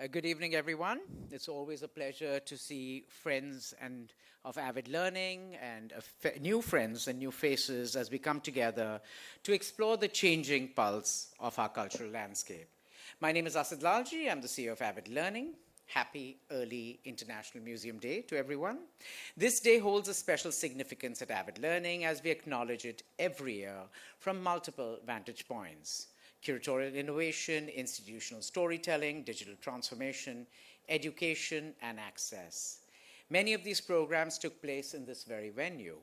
Good evening, everyone. It's always a pleasure to see friends and of Avid Learning and new friends and new faces as we come together to explore the changing pulse of our cultural landscape. My name is Asad Lalji. I'm the CEO of Avid Learning. Happy early International Museum Day to everyone. This day holds a special significance at Avid Learning as we acknowledge it every year from multiple vantage points: curatorial innovation, institutional storytelling, digital transformation, education, and access. Many of these programs took place in this very venue.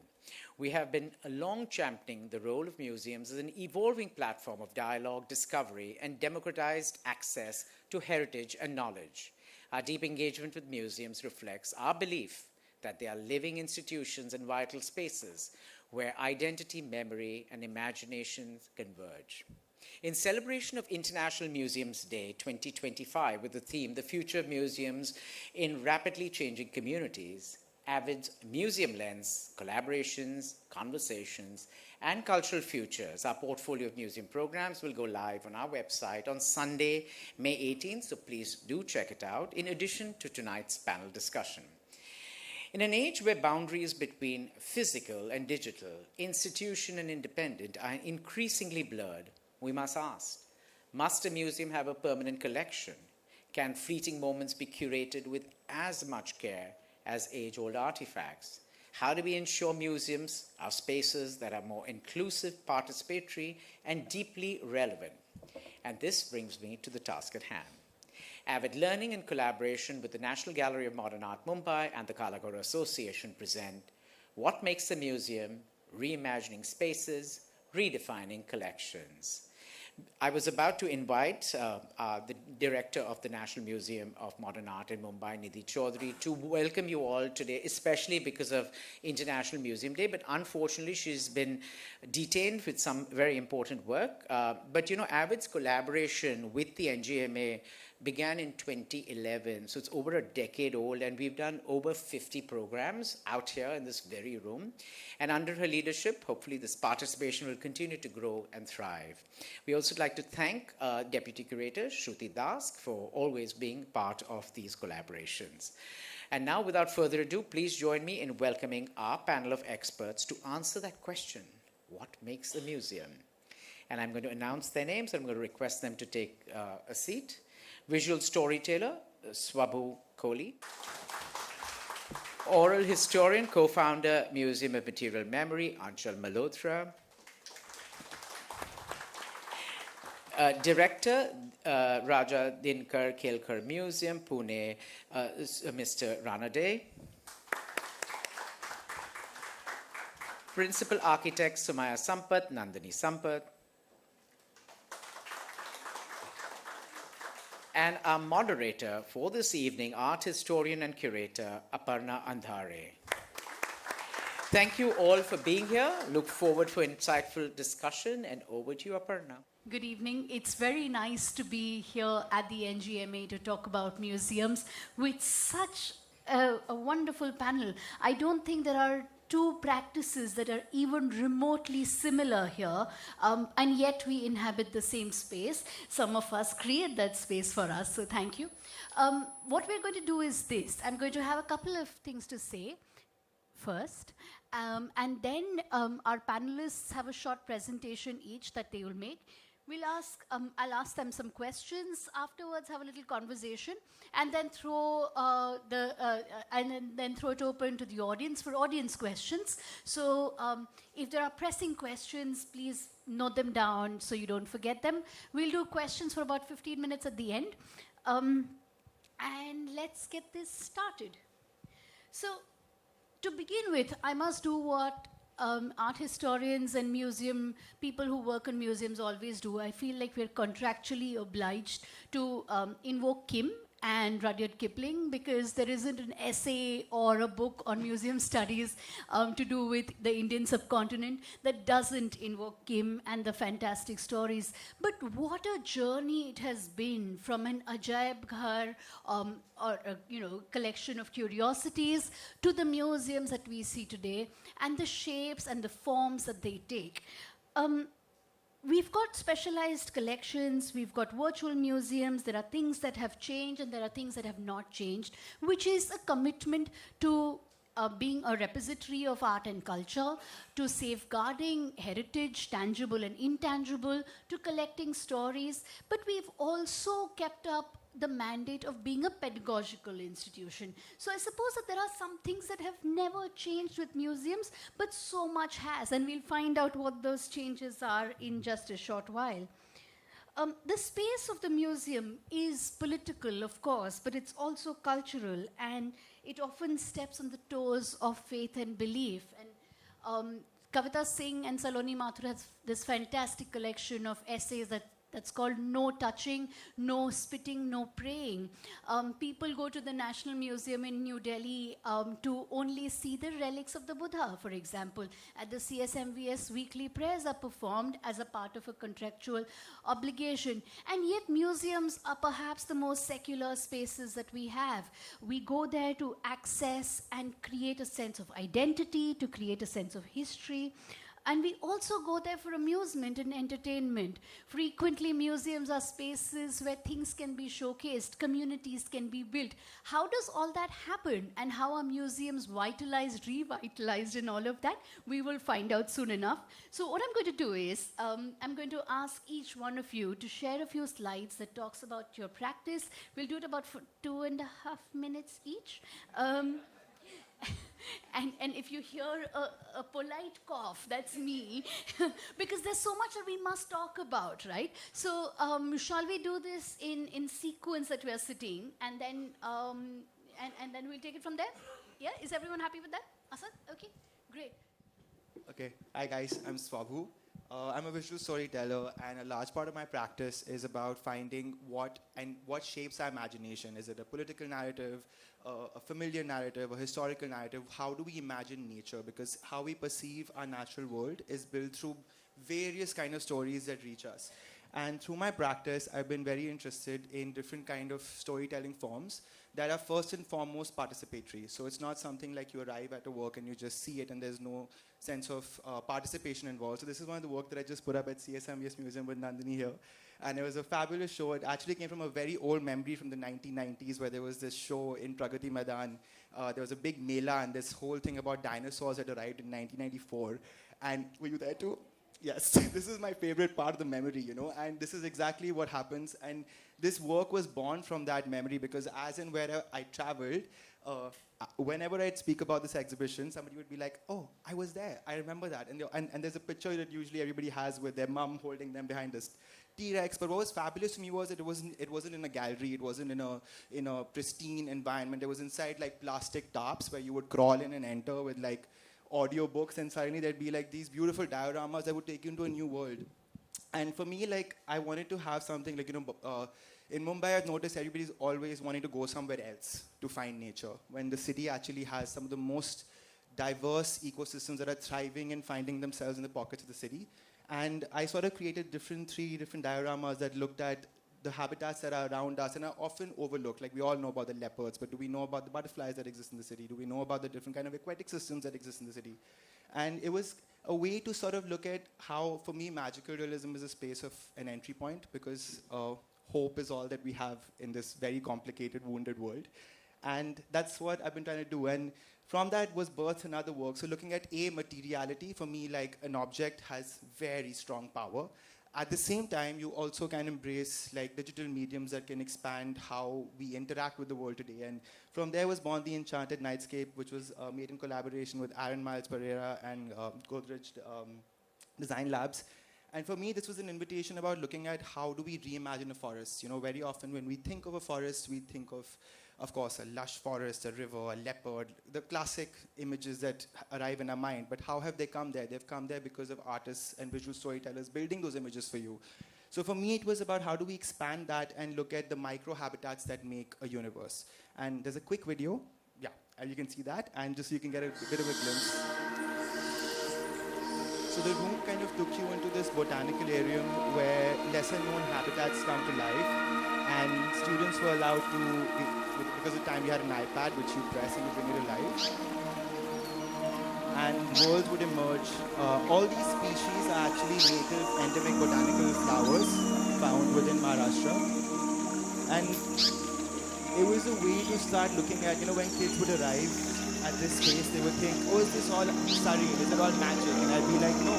We have been long championing the role of museums as an evolving platform of dialogue, discovery, and democratized access to heritage and knowledge. Our deep engagement with museums reflects our belief that they are living institutions and vital spaces where identity, memory, and imagination converge. In celebration of International Museums Day 2025 with the theme The Future of Museums in Rapidly Changing Communities, Avid's Museum Lens, Collaborations, Conversations, and Cultural Futures, our portfolio of museum programs, will go live on our website on Sunday, May 18th, so please do check it out, in addition to tonight's panel discussion. In an age where boundaries between physical and digital, institution and independent are increasingly blurred, we must ask, must a museum have a permanent collection? Can fleeting moments be curated with as much care as age-old artifacts? How do we ensure museums are spaces that are more inclusive, participatory, and deeply relevant? And this brings me to the task at hand. Avid Learning, in collaboration with the National Gallery of Modern Art Mumbai and the Kalagora Association, present What Makes a Museum? Reimagining Spaces, Redefining Collections. I was about to invite the director of the National Museum of Modern Art in Mumbai, Nidhi Chaudhary, to welcome you all today, especially because of International Museum Day. But unfortunately, she's been detained with some very important work. But you know, Avid's collaboration with the NGMA began in 2011, so it's over a decade old, and we've done over 50 programs out here in this very room. And under her leadership, hopefully this participation will continue to grow and thrive. We also like to thank Deputy Curator Shruti Das for always being part of these collaborations. And now, without further ado, please join me in welcoming our panel of experts to answer that question: what makes a museum? And I'm going to announce their names. I'm going to request them to take a seat. Visual storyteller, Swabhu Kohli. Oral historian, co-founder, Museum of Material Memory, Anchal Malhotra. Director, Raja Dinkar Kelkar Museum, Pune, Mr. Ranade. Principal Architect, Sumaya Sampath, Nandini Sampath. And our moderator for this evening, art historian and curator, Aparna Andhare. Thank you all for being here. Look forward for insightful discussion, and over to you, Aparna. Good evening. It's very nice to be here at the NGMA to talk about museums with such a wonderful panel. I don't think there are two practices that are even remotely similar here, and yet we inhabit the same space. Some of us create that space for us, so thank you. What we're going to do is this. I'm going to have a couple of things to say first, and then our panelists have a short presentation each that they will make. I'll ask them some questions afterwards, have a little conversation, and then throw then throw it open to the audience for audience questions. So if there are pressing questions, please note them down so you don't forget them. We'll do questions for about 15 minutes at the end. And let's get this started. So to begin with, I must do what art historians and museum people who work in museums always do. I feel like we're contractually obliged to invoke Kim and Rudyard Kipling, because there isn't an essay or a book on museum studies to do with the Indian subcontinent that doesn't invoke Kim and the fantastic stories. But what a journey it has been from an Ajaib Ghar or a collection of curiosities to the museums that we see today and the shapes and the forms that they take. we've got specialized collections, we've got virtual museums, there are things that have changed and there are things that have not changed, which is a commitment to being a repository of art and culture, to safeguarding heritage, tangible and intangible, to collecting stories. But we've also kept up the mandate of being a pedagogical institution. So I suppose that there are some things that have never changed with museums, but so much has, and we'll find out what those changes are in just a short while. The space of the museum is political, of course, but it's also cultural, and it often steps on the toes of faith and belief. And Kavita Singh and Saloni Mathur has this fantastic collection of essays that's called No Touching, No Spitting, No Praying. People go to the National Museum in New Delhi to only see the relics of the Buddha, for example. At the CSMVS, weekly prayers are performed as a part of a contractual obligation. And yet museums are perhaps the most secular spaces that we have. We go there to access and create a sense of identity, to create a sense of history. And we also go there for amusement and entertainment. Frequently, museums are spaces where things can be showcased, communities can be built. How does all that happen? And how are museums vitalized, revitalized, and all of that? We will find out soon enough. So what I'm going to do is, I'm going to ask each one of you to share a few slides that talks about your practice. We'll do it about for 2.5 minutes each. And if you hear a polite cough, that's me, because there's so much that we must talk about, right? So shall we do this in sequence that we are sitting, and then we'll take it from there? Yeah, is everyone happy with that? Asad? Okay, great. Okay, hi guys, I'm Swabhu. I'm a visual storyteller, and a large part of my practice is about finding what shapes our imagination. Is it a political narrative, a familiar narrative, a historical narrative? How do we imagine nature? Because how we perceive our natural world is built through various kind of stories that reach us. And through my practice, I've been very interested in different kind of storytelling forms that are first and foremost participatory. So it's not something like you arrive at a work and you just see it and there's no sense of participation involved. So this is one of the work that I just put up at CSMVS Museum with Nandini here. And it was a fabulous show. It actually came from a very old memory from the 1990s where there was this show in Pragati Maidan. There was a big mela and this whole thing about dinosaurs had arrived in 1994. And were you there too? Yes, this is my favorite part of the memory, you know, and this is exactly what happens. And this work was born from that memory because as and where I traveled, whenever I'd speak about this exhibition, somebody would be like, oh, I was there, I remember that. And there's a picture that usually everybody has with their mum holding them behind this T-Rex. But what was fabulous to me was it wasn't in a gallery, it wasn't in a pristine environment. It was inside like plastic tarps where you would crawl in and enter with like audio books, and suddenly there'd be like these beautiful dioramas that would take you into a new world. And for me, like, I wanted to have something like, in Mumbai, I've noticed everybody's always wanting to go somewhere else to find nature, when the city actually has some of the most diverse ecosystems that are thriving and finding themselves in the pockets of the city. And I sort of created three different dioramas that looked at the habitats that are around us and are often overlooked. Like we all know about the leopards, but do we know about the butterflies that exist in the city? Do we know about the different kind of aquatic systems that exist in the city? And it was a way to sort of look at how, for me, magical realism is a space of an entry point because hope is all that we have in this very complicated, wounded world. And that's what I've been trying to do. And from that was birthed another work. So looking at materiality, for me, like an object has very strong power. At the same time, you also can embrace like digital mediums that can expand how we interact with the world today. And from there was born the Enchanted Nightscape, which was made in collaboration with Aaron Miles Pereira and Godrej Design Labs. And for me, this was an invitation about looking at how do we reimagine a forest. You know, very often when we think of a forest, we think of course, a lush forest, a river, a leopard, the classic images that arrive in our mind. But how have they come there? They've come there because of artists and visual storytellers building those images for you. So for me, it was about how do we expand that and look at the micro-habitats that make a universe. And there's a quick video. Yeah, and you can see that. And just so you can get a bit of a glimpse. So the room kind of took you into this botanical area where lesser-known habitats come to life. And students were allowed to, because of time we had an iPad which you press and you bring it alive. and worlds would emerge. All these species are actually native endemic botanical flowers found within Maharashtra. And it was a way to start looking at, when kids would arrive at this space, they would think, oh, is this all surreal? Is it all magic? And I'd be like, no,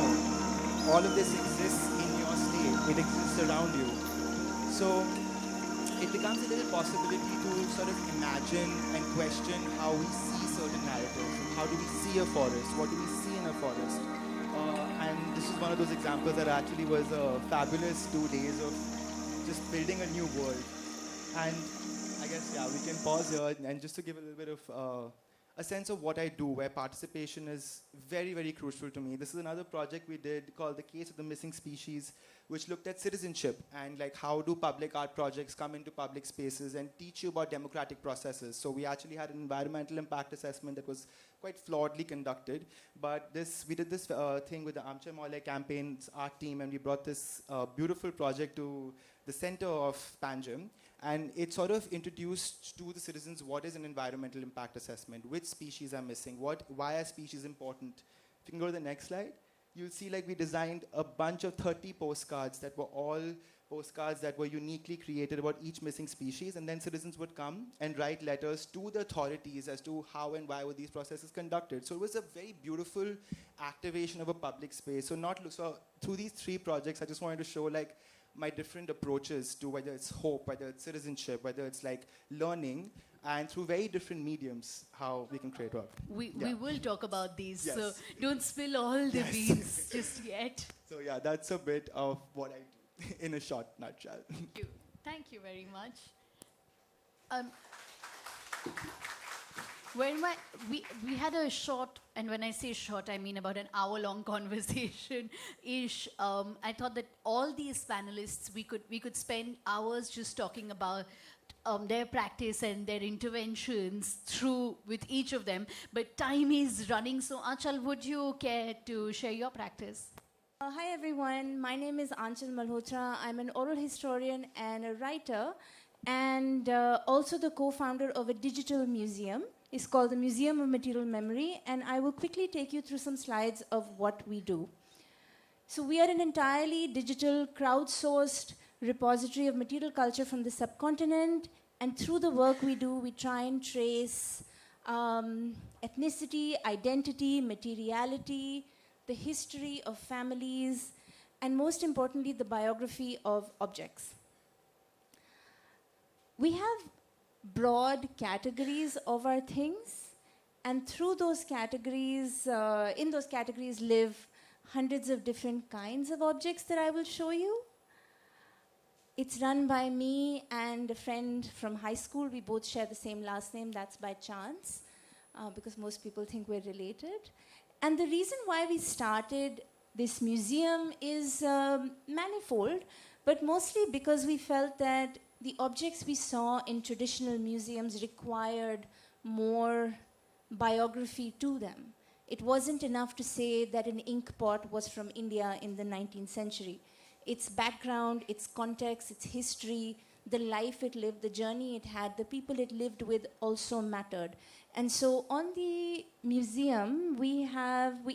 all of this exists in your state. It exists around you. So it becomes a little possibility to sort of imagine and question how we see certain narratives. How do we see a forest? What do we see in a forest? And this is one of those examples that actually was a fabulous 2 days of just building a new world. And I guess, yeah, we can pause here and just to give a little bit of a sense of what I do, where participation is very, very crucial to me. This is another project we did called The Case of the Missing Species, which looked at citizenship and like how do public art projects come into public spaces and teach you about democratic processes. So we actually had an environmental impact assessment that was quite flawedly conducted, but we did this thing with the Amche Maule campaign's art team, and we brought this beautiful project to the center of Panjim. And it sort of introduced to the citizens what is an environmental impact assessment, which species are missing, why are species important. If you can go to the next slide, you'll see like we designed a bunch of 30 postcards that were all postcards that were uniquely created about each missing species, and then citizens would come and write letters to the authorities as to how and why were these processes conducted. So it was a very beautiful activation of a public space. So through these 3 projects, I just wanted to show like my different approaches to whether it's hope, whether it's citizenship, whether it's like learning, and through very different mediums, how we can create work. We will talk about these, Yes. so don't spill all the beans just yet. So yeah, that's a bit of what I do in a short nutshell. Thank you very much. We had a short, and when I say short, I mean about an hour-long conversation-ish. I thought that all these panelists, we could spend hours just talking about their practice and their interventions with each of them, but time is running. So Aanchal, would you care to share your practice? Hi everyone, my name is Aanchal Malhotra. I'm an oral historian and a writer, and also the co-founder of a digital museum. It's called the Museum of Material Memory, and I will quickly take you through some slides of what we do. So we are an entirely digital, crowdsourced repository of material culture from the subcontinent, and through the work we do, we try and trace ethnicity, identity, materiality, the history of families, and most importantly, the biography of objects. We have broad categories of our things, and through those categories, in those categories live hundreds of different kinds of objects that I will show you. It's run by me and a friend from high school. We both share the same last name. That's by chance, because most people think we're related. And the reason why we started this museum is manifold, but mostly because we felt that the objects we saw in traditional museums required more biography to them. It wasn't enough to say that an ink pot was from India in the 19th century. Its background, its context, its history, the life it lived, the journey it had, the people it lived with also mattered. And so on the museum, we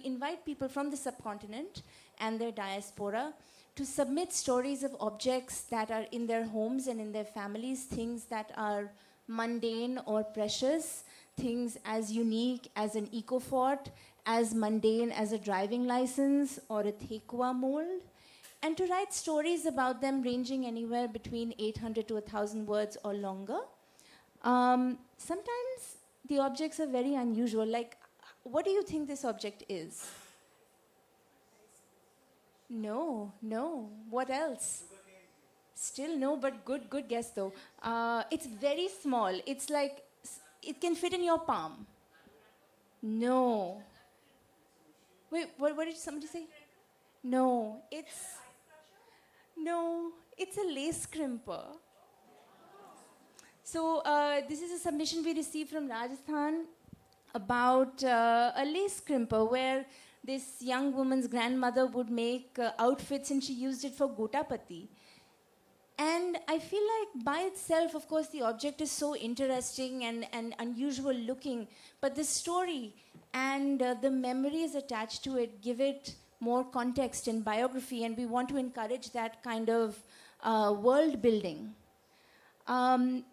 invite people from the subcontinent and their diaspora to submit stories of objects that are in their homes and in their families, things that are mundane or precious, things as unique as an eco-fort, as mundane as a driving license or a thekua mold, and to write stories about them ranging anywhere between 800 to 1,000 words or longer. Sometimes the objects are very unusual. Like, what do you think this object is? No. What else? Still no, but good guess though. It's very small. It's like, it can fit in your palm. No. Wait, what did somebody say? No, it's a lace crimper. So this is a submission we received from Rajasthan about a lace crimper where this young woman's grandmother would make outfits, and she used it for gotapati. And I feel like by itself, of course, the object is so interesting and unusual looking, but the story and the memories attached to it give it more context and biography, and we want to encourage that kind of world building. Um,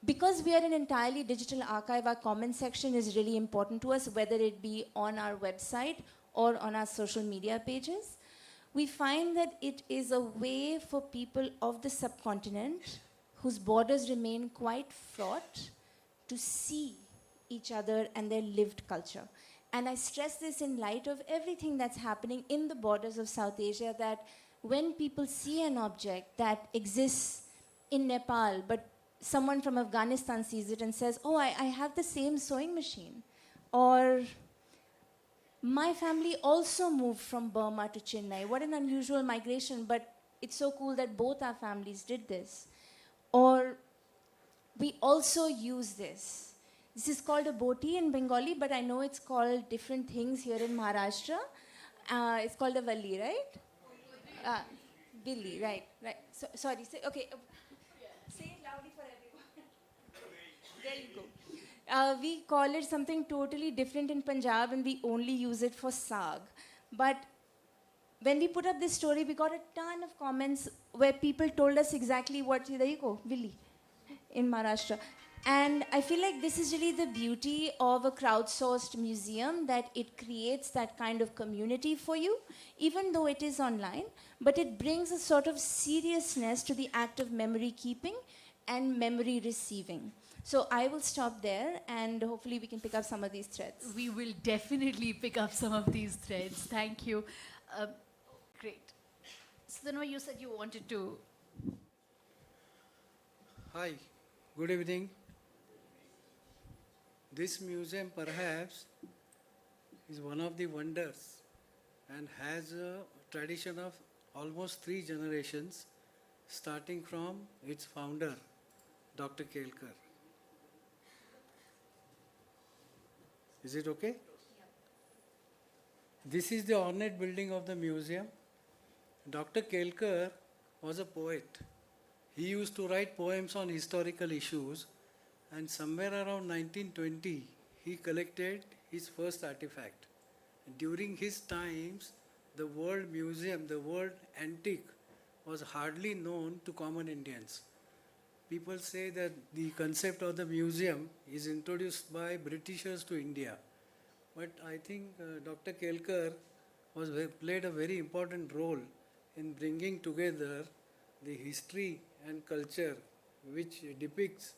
because we are an entirely digital archive, our comment section is really important to us, whether it be on our website or on our social media pages. We find that it is a way for people of the subcontinent whose borders remain quite fraught to see each other and their lived culture. And I stress this in light of everything that's happening in the borders of South Asia, that when people see an object that exists in Nepal, but someone from Afghanistan sees it and says, oh, I have the same sewing machine. Or my family also moved from Burma to Chennai. What an unusual migration, but it's so cool that both our families did this. Or we also use this. This is called a boti in Bengali, but I know it's called different things here in Maharashtra. It's called a vali, right? Billy, right. So, sorry, okay. Say it loudly for everyone. There you go. We call it something totally different in Punjab, and we only use it for saag. But when we put up this story, we got a ton of comments where people told us exactly what, there you go, Billy, in Maharashtra. And I feel like this is really the beauty of a crowdsourced museum, that it creates that kind of community for you, even though it is online, but it brings a sort of seriousness to the act of memory keeping and memory receiving. So I will stop there, and hopefully we can pick up some of these threads. We will definitely pick up some of these threads. Thank you. Great. So Dhanwa, you said you wanted to... Hi, good evening. This museum perhaps is one of the wonders and has a tradition of almost 3 generations, starting from its founder, Dr. Kelkar. Is it okay? This is the ornate building of the museum. Dr. Kelkar was a poet. He used to write poems on historical issues, and somewhere around 1920, he collected his first artifact. During his times, the word museum, the word antique, was hardly known to common Indians. People say that the concept of the museum is introduced by Britishers to India. But I think Dr. Kelkar played a very important role in bringing together the history and culture which depicts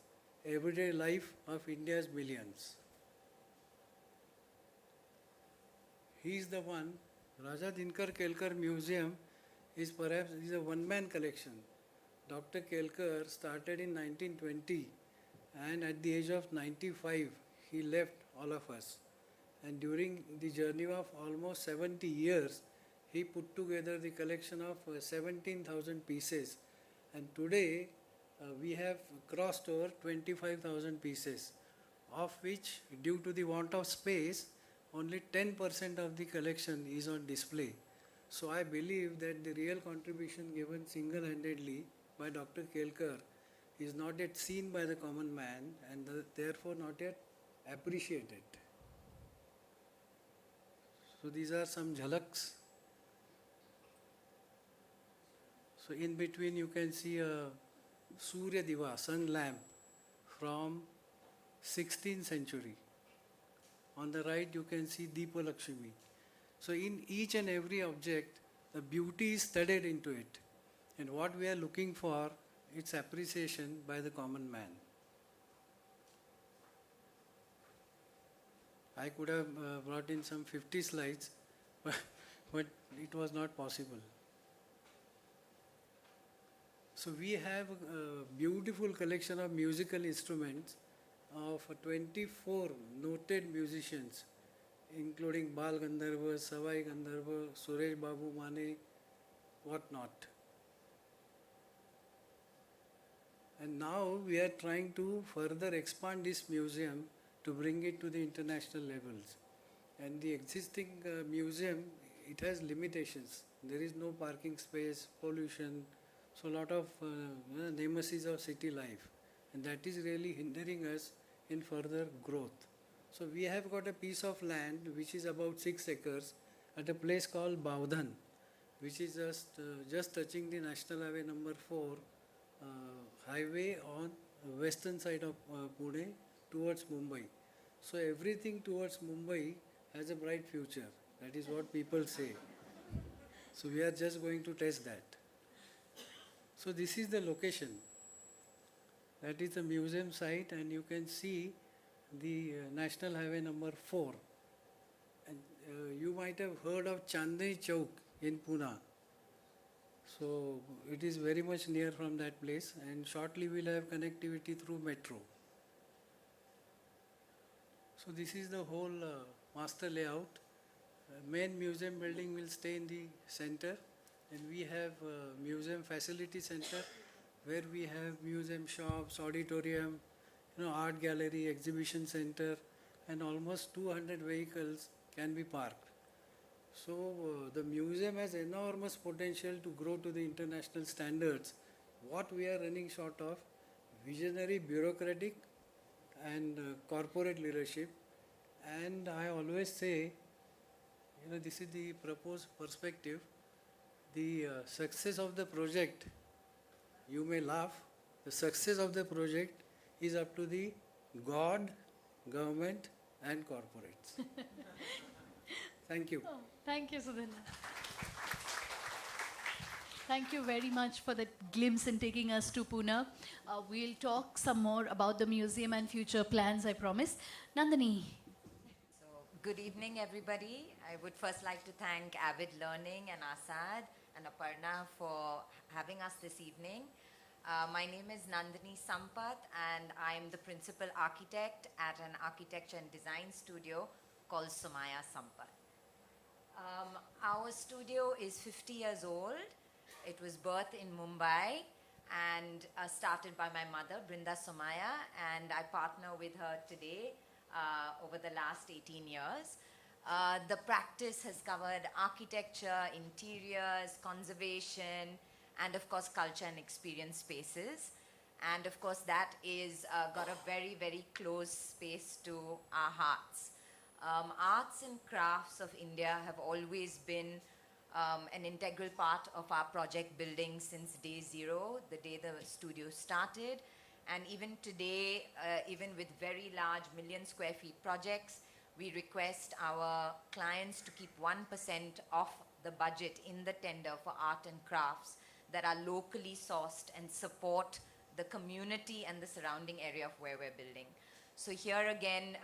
everyday life of India's millions. He is the one. Raja Dinkar Kelkar Museum is perhaps a one-man collection. Dr. Kelkar started in 1920, and at the age of 95, he left all of us. And during the journey of almost 70 years, he put together the collection of 17,000 pieces. And today, we have crossed over 25,000 pieces, of which, due to the want of space, only 10% of the collection is on display. So I believe that the real contribution given single-handedly by Dr. Kelkar is not yet seen by the common man, and therefore not yet appreciated. So these are some jhalaks. So in between you can see a Surya Diva, sun lamp from 16th century. On the right you can see Deepa Lakshmi. So in each and every object, the beauty is studied into it. And what we are looking for, its appreciation by the common man. I could have brought in some 50 slides, but it was not possible. So we have a beautiful collection of musical instruments of 24 noted musicians, including Bal Gandharva, Savai Gandharva, Suresh Babu Mane, whatnot. And now we are trying to further expand this museum to bring it to the international levels. And the existing museum, it has limitations. There is no parking space, pollution. So a lot of nemesis of city life, and that is really hindering us in further growth. So we have got a piece of land which is about 6 acres at a place called Bavdhan, which is just touching the National Highway number 4 highway on western side of Pune towards Mumbai. So everything towards Mumbai has a bright future. That is what people say. So we are just going to test that. So this is the location. That is the museum site, and you can see the National Highway number 4. And you might have heard of Chandni Chowk in Pune. So it is very much near from that place, and shortly we'll have connectivity through metro. So this is the whole master layout. Main museum building will stay in the center, and we have museum facility center where we have museum shops, auditorium, art gallery, exhibition center, and almost 200 vehicles can be parked. So the museum has enormous potential to grow to the international standards. What we are running short of, visionary, bureaucratic and corporate leadership. And I always say, this is the proposed perspective. The success of the project, you may laugh, the success of the project is up to the God, government and corporates. Thank you. Oh, thank you, Sudhindra. Thank you very much for the glimpse in taking us to Pune. We'll talk some more about the museum and future plans, I promise. Nandini. So, good evening, everybody. I would first like to thank Avid Learning and Asad and Aparna for having us this evening. My name is Nandini Sampath, and I'm the principal architect at an architecture and design studio called Somaya Sampath. Our studio is 50 years old. It was birthed in Mumbai and started by my mother, Brinda Somaya, and I partner with her today over the last 18 years. The practice has covered architecture, interiors, conservation, and of course culture and experience spaces. And of course that is got a very, very close space to our hearts. Arts and crafts of India have always been an integral part of our project building since day zero, the day the studio started. And even today, even with very large million square feet projects, we request our clients to keep 1% of the budget in the tender for art and crafts that are locally sourced and support the community and the surrounding area of where we're building. So here again,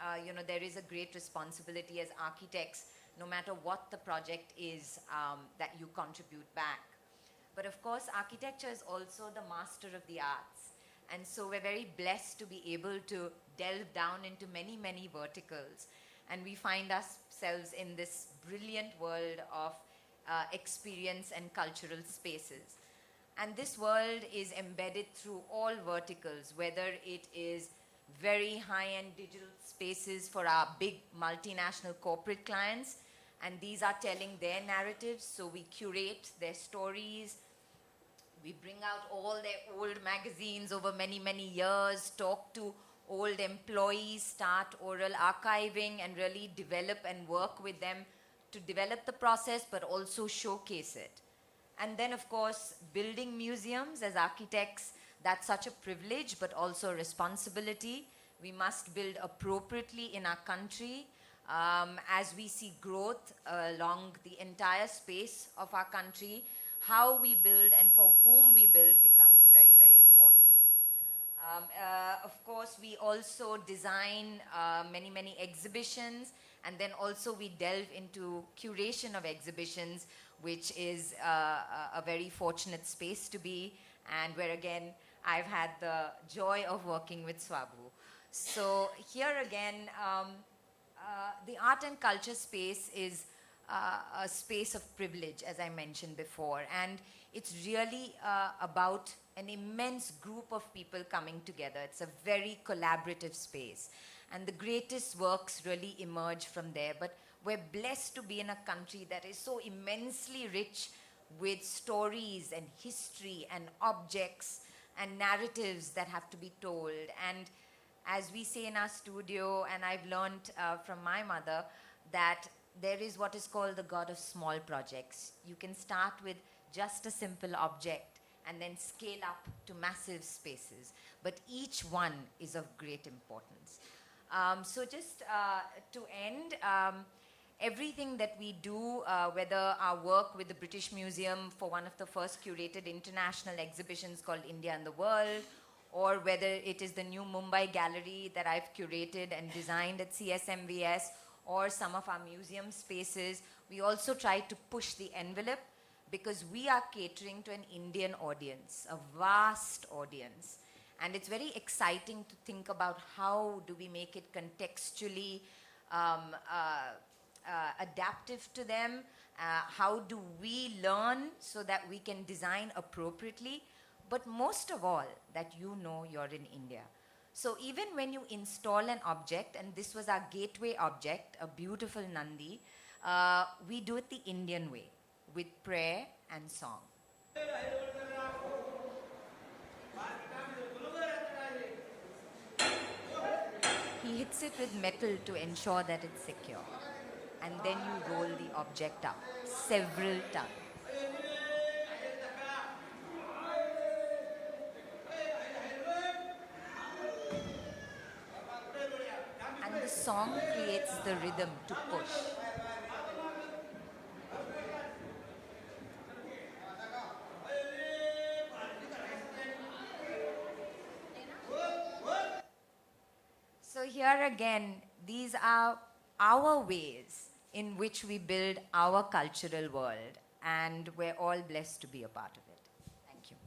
there is a great responsibility as architects, no matter what the project is, that you contribute back. But of course, architecture is also the master of the arts. And so we're very blessed to be able to delve down into many, many verticals. And we find ourselves in this brilliant world of experience and cultural spaces. And this world is embedded through all verticals, whether it is very high-end digital spaces for our big multinational corporate clients, and these are telling their narratives, so we curate their stories. We bring out all their old magazines over many, many years, talk to old employees, start oral archiving, and really develop and work with them to develop the process, but also showcase it. And then, of course, building museums as architects, that's such a privilege, but also a responsibility. We must build appropriately in our country as we see growth along the entire space of our country. How we build and for whom we build becomes very, very important. Of course, we also design many, many exhibitions, and then also we delve into curation of exhibitions, which is a very fortunate space to be, and where again, I've had the joy of working with Swabhu. So here again, the art and culture space is a space of privilege, as I mentioned before, and it's really about an immense group of people coming together. It's a very collaborative space, and the greatest works really emerge from there. But we're blessed to be in a country that is so immensely rich with stories and history and objects and narratives that have to be told. And as we say in our studio, and I've learned from my mother, that there is what is called the god of small projects. You can start with just a simple object and then scale up to massive spaces. But each one is of great importance. So just to end, everything that we do, whether our work with the British Museum for one of the first curated international exhibitions called India and the World, or whether it is the new Mumbai gallery that I've curated and designed at CSMVS, or some of our museum spaces, we also try to push the envelope because we are catering to an Indian audience, a vast audience. And it's very exciting to think about how do we make it contextually adaptive to them, how do we learn so that we can design appropriately, but most of all, that you know you're in India. So even when you install an object, and this was our gateway object, a beautiful Nandi, we do it the Indian way, with prayer and song. He hits it with metal to ensure that it's secure. And then you roll the object up several times. And the song creates the rhythm to push. So here again, these are our ways in which we build our cultural world, and we're all blessed to be a part of it. Thank you.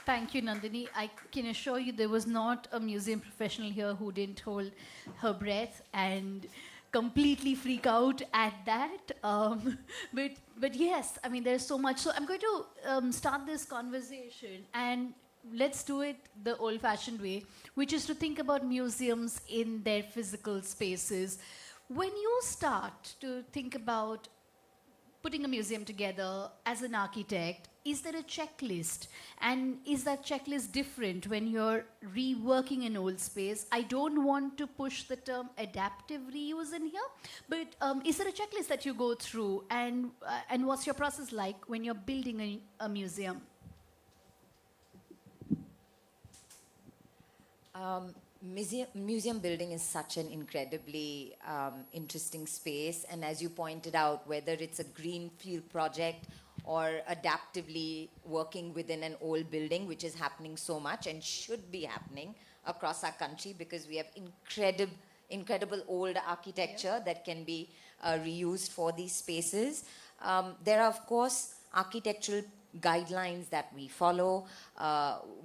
Thank you, Nandini. I can assure you there was not a museum professional here who didn't hold her breath and completely freak out at that. But yes, I mean, there's so much. So I'm going to start this conversation, and let's do it the old-fashioned way, which is to think about museums in their physical spaces. When you start to think about putting a museum together as an architect, is there a checklist? And is that checklist different when you're reworking an old space? I don't want to push the term adaptive reuse in here, but is there a checklist that you go through? And what's your process like when you're building a museum? Museum building is such an incredibly interesting space, and as you pointed out, whether it's a greenfield project or adaptively working within an old building, which is happening so much and should be happening across our country because we have incredible old architecture that can be reused for these spaces. There are, of course, architectural guidelines that we follow.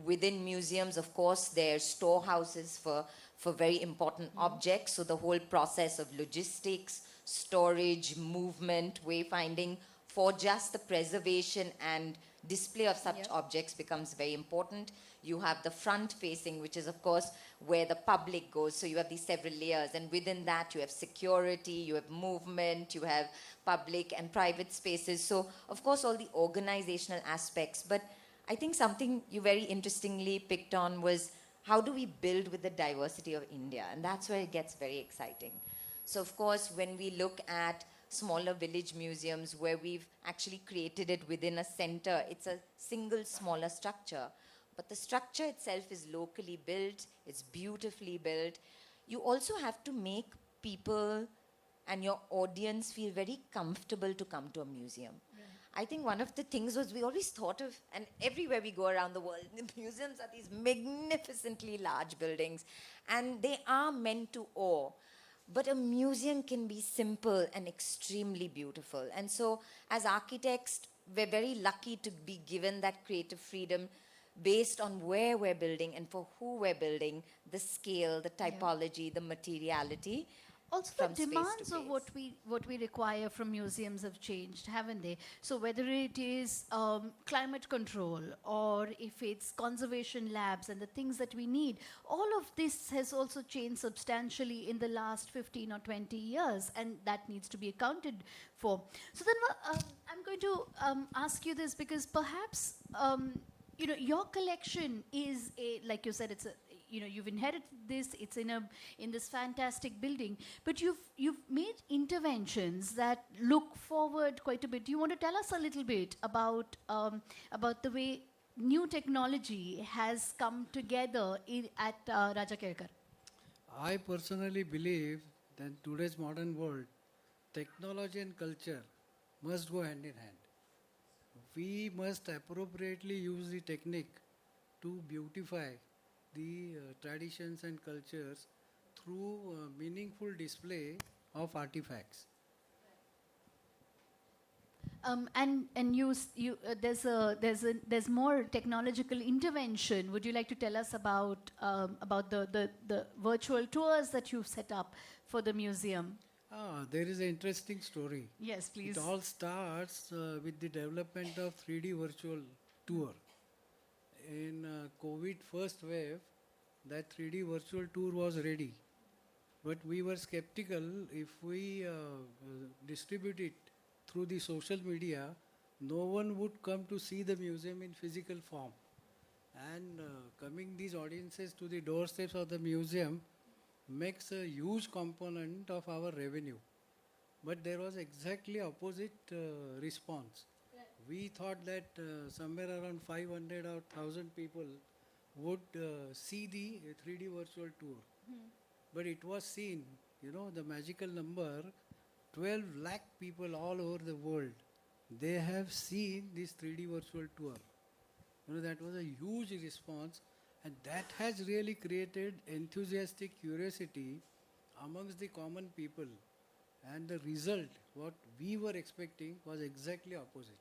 Within museums, of course, there are storehouses for very important objects. So the whole process of logistics, storage, movement, wayfinding for just the preservation and display of such objects becomes very important. You have the front facing, which is, of course, where the public goes. So you have these several layers. And within that, you have security, you have movement, you have public and private spaces. So, of course, all the organizational aspects. But I think something you very interestingly picked on was how do we build with the diversity of India? And that's where it gets very exciting. So, of course, when we look at smaller village museums where we've actually created it within a center, it's a single smaller structure. But the structure itself is locally built, it's beautifully built. You also have to make people and your audience feel very comfortable to come to a museum. Right. I think one of the things was we always thought of, and everywhere we go around the world, the museums are these magnificently large buildings, and they are meant to awe. But a museum can be simple and extremely beautiful. And so as architects, we're very lucky to be given that creative freedom based on where we're building and for who we're building, the scale, the typology, the materiality. Also, from the space to demands of place. what we require from museums have changed, haven't they? So whether it is climate control or if it's conservation labs and the things that we need, all of this has also changed substantially in the last 15 or 20 years, and that needs to be accounted for. So then, I'm going to ask you this because perhaps your collection is like you said, it's a you've inherited this, it's in this fantastic building, but you've made interventions that look forward quite a bit. Do you want to tell us a little bit about the way new technology has come together at Raja Kelkar? I personally believe that in today's modern world, technology and culture must go hand in hand. We must appropriately use the technique to beautify the traditions and cultures through meaningful display of artifacts. And there's more technological intervention. Would you like to tell us about the virtual tours that you've set up for the museum? There is an interesting story. Yes, please. It all starts with the development of 3D virtual tour. In COVID first wave, that 3D virtual tour was ready. But we were skeptical if we distribute it through the social media, no one would come to see the museum in physical form. And coming these audiences to the doorsteps of the museum makes a huge component of our revenue. But there was exactly opposite response. We thought that somewhere around 500 or 1,000 people would see the 3D virtual tour. But it was seen, the magical number, 12 lakh people all over the world, they have seen this 3D virtual tour. That was a huge response, and that has really created enthusiastic curiosity amongst the common people. And the result, what we were expecting, was exactly opposite.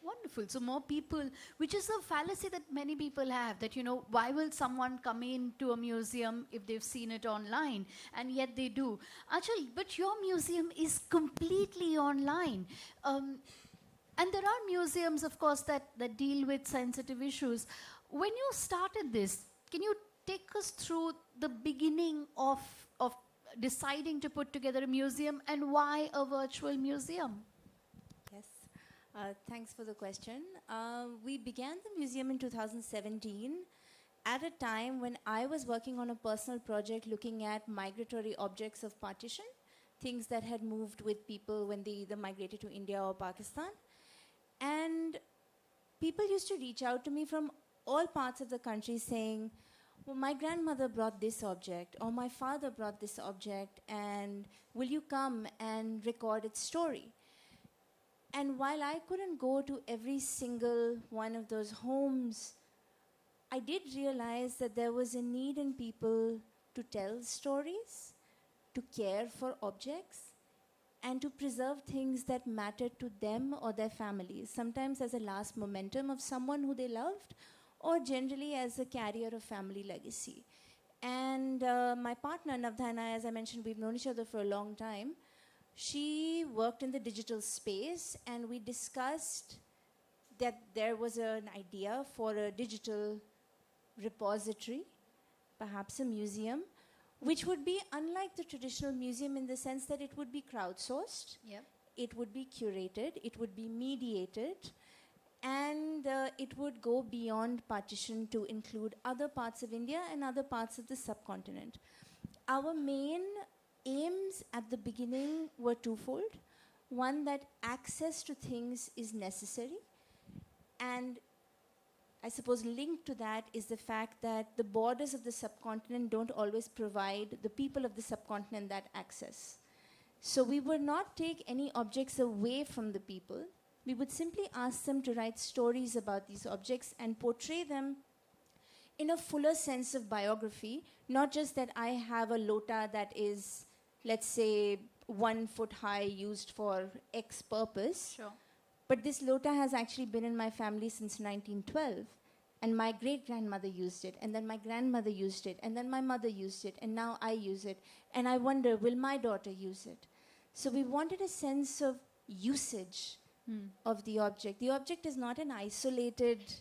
Wonderful. So more people, which is a fallacy that many people have, that, why will someone come into a museum if they've seen it online? And yet they do. Achal, but your museum is completely online. And there are museums, of course, that deal with sensitive issues. When you started this, can you take us through the beginning of deciding to put together a museum, and why a virtual museum? Yes. Thanks for the question. We began the museum in 2017 at a time when I was working on a personal project looking at migratory objects of partition, things that had moved with people when they either migrated to India or Pakistan. And people used to reach out to me from all parts of the country saying, well, my grandmother brought this object, or my father brought this object, and will you come and record its story? And while I couldn't go to every single one of those homes, I did realize that there was a need in people to tell stories, to care for objects, and to preserve things that mattered to them or their families, sometimes as a last momentum of someone who they loved, or generally as a carrier of family legacy. And my partner, Navdhana, as I mentioned, we've known each other for a long time. She worked in the digital space, and we discussed that there was an idea for a digital repository, perhaps a museum, which would be unlike the traditional museum in the sense that it would be crowdsourced, Yep. it would be curated, it would be mediated, and it would go beyond partition to include other parts of India and other parts of the subcontinent. Our main aims at the beginning were twofold. One, that access to things is necessary, and I suppose linked to that is the fact that the borders of the subcontinent don't always provide the people of the subcontinent that access. So we would not take any objects away from the people. We would simply ask them to write stories about these objects and portray them in a fuller sense of biography, not just that I have a lota that is, let's say, 1 foot high, used for X purpose. Sure. But this lota has actually been in my family since 1912. and my great grandmother used it, and then my grandmother used it, and then my mother used it, and now I use it, and I wonder, will my daughter use it? So we wanted a sense of usage of the object. The object is not an isolated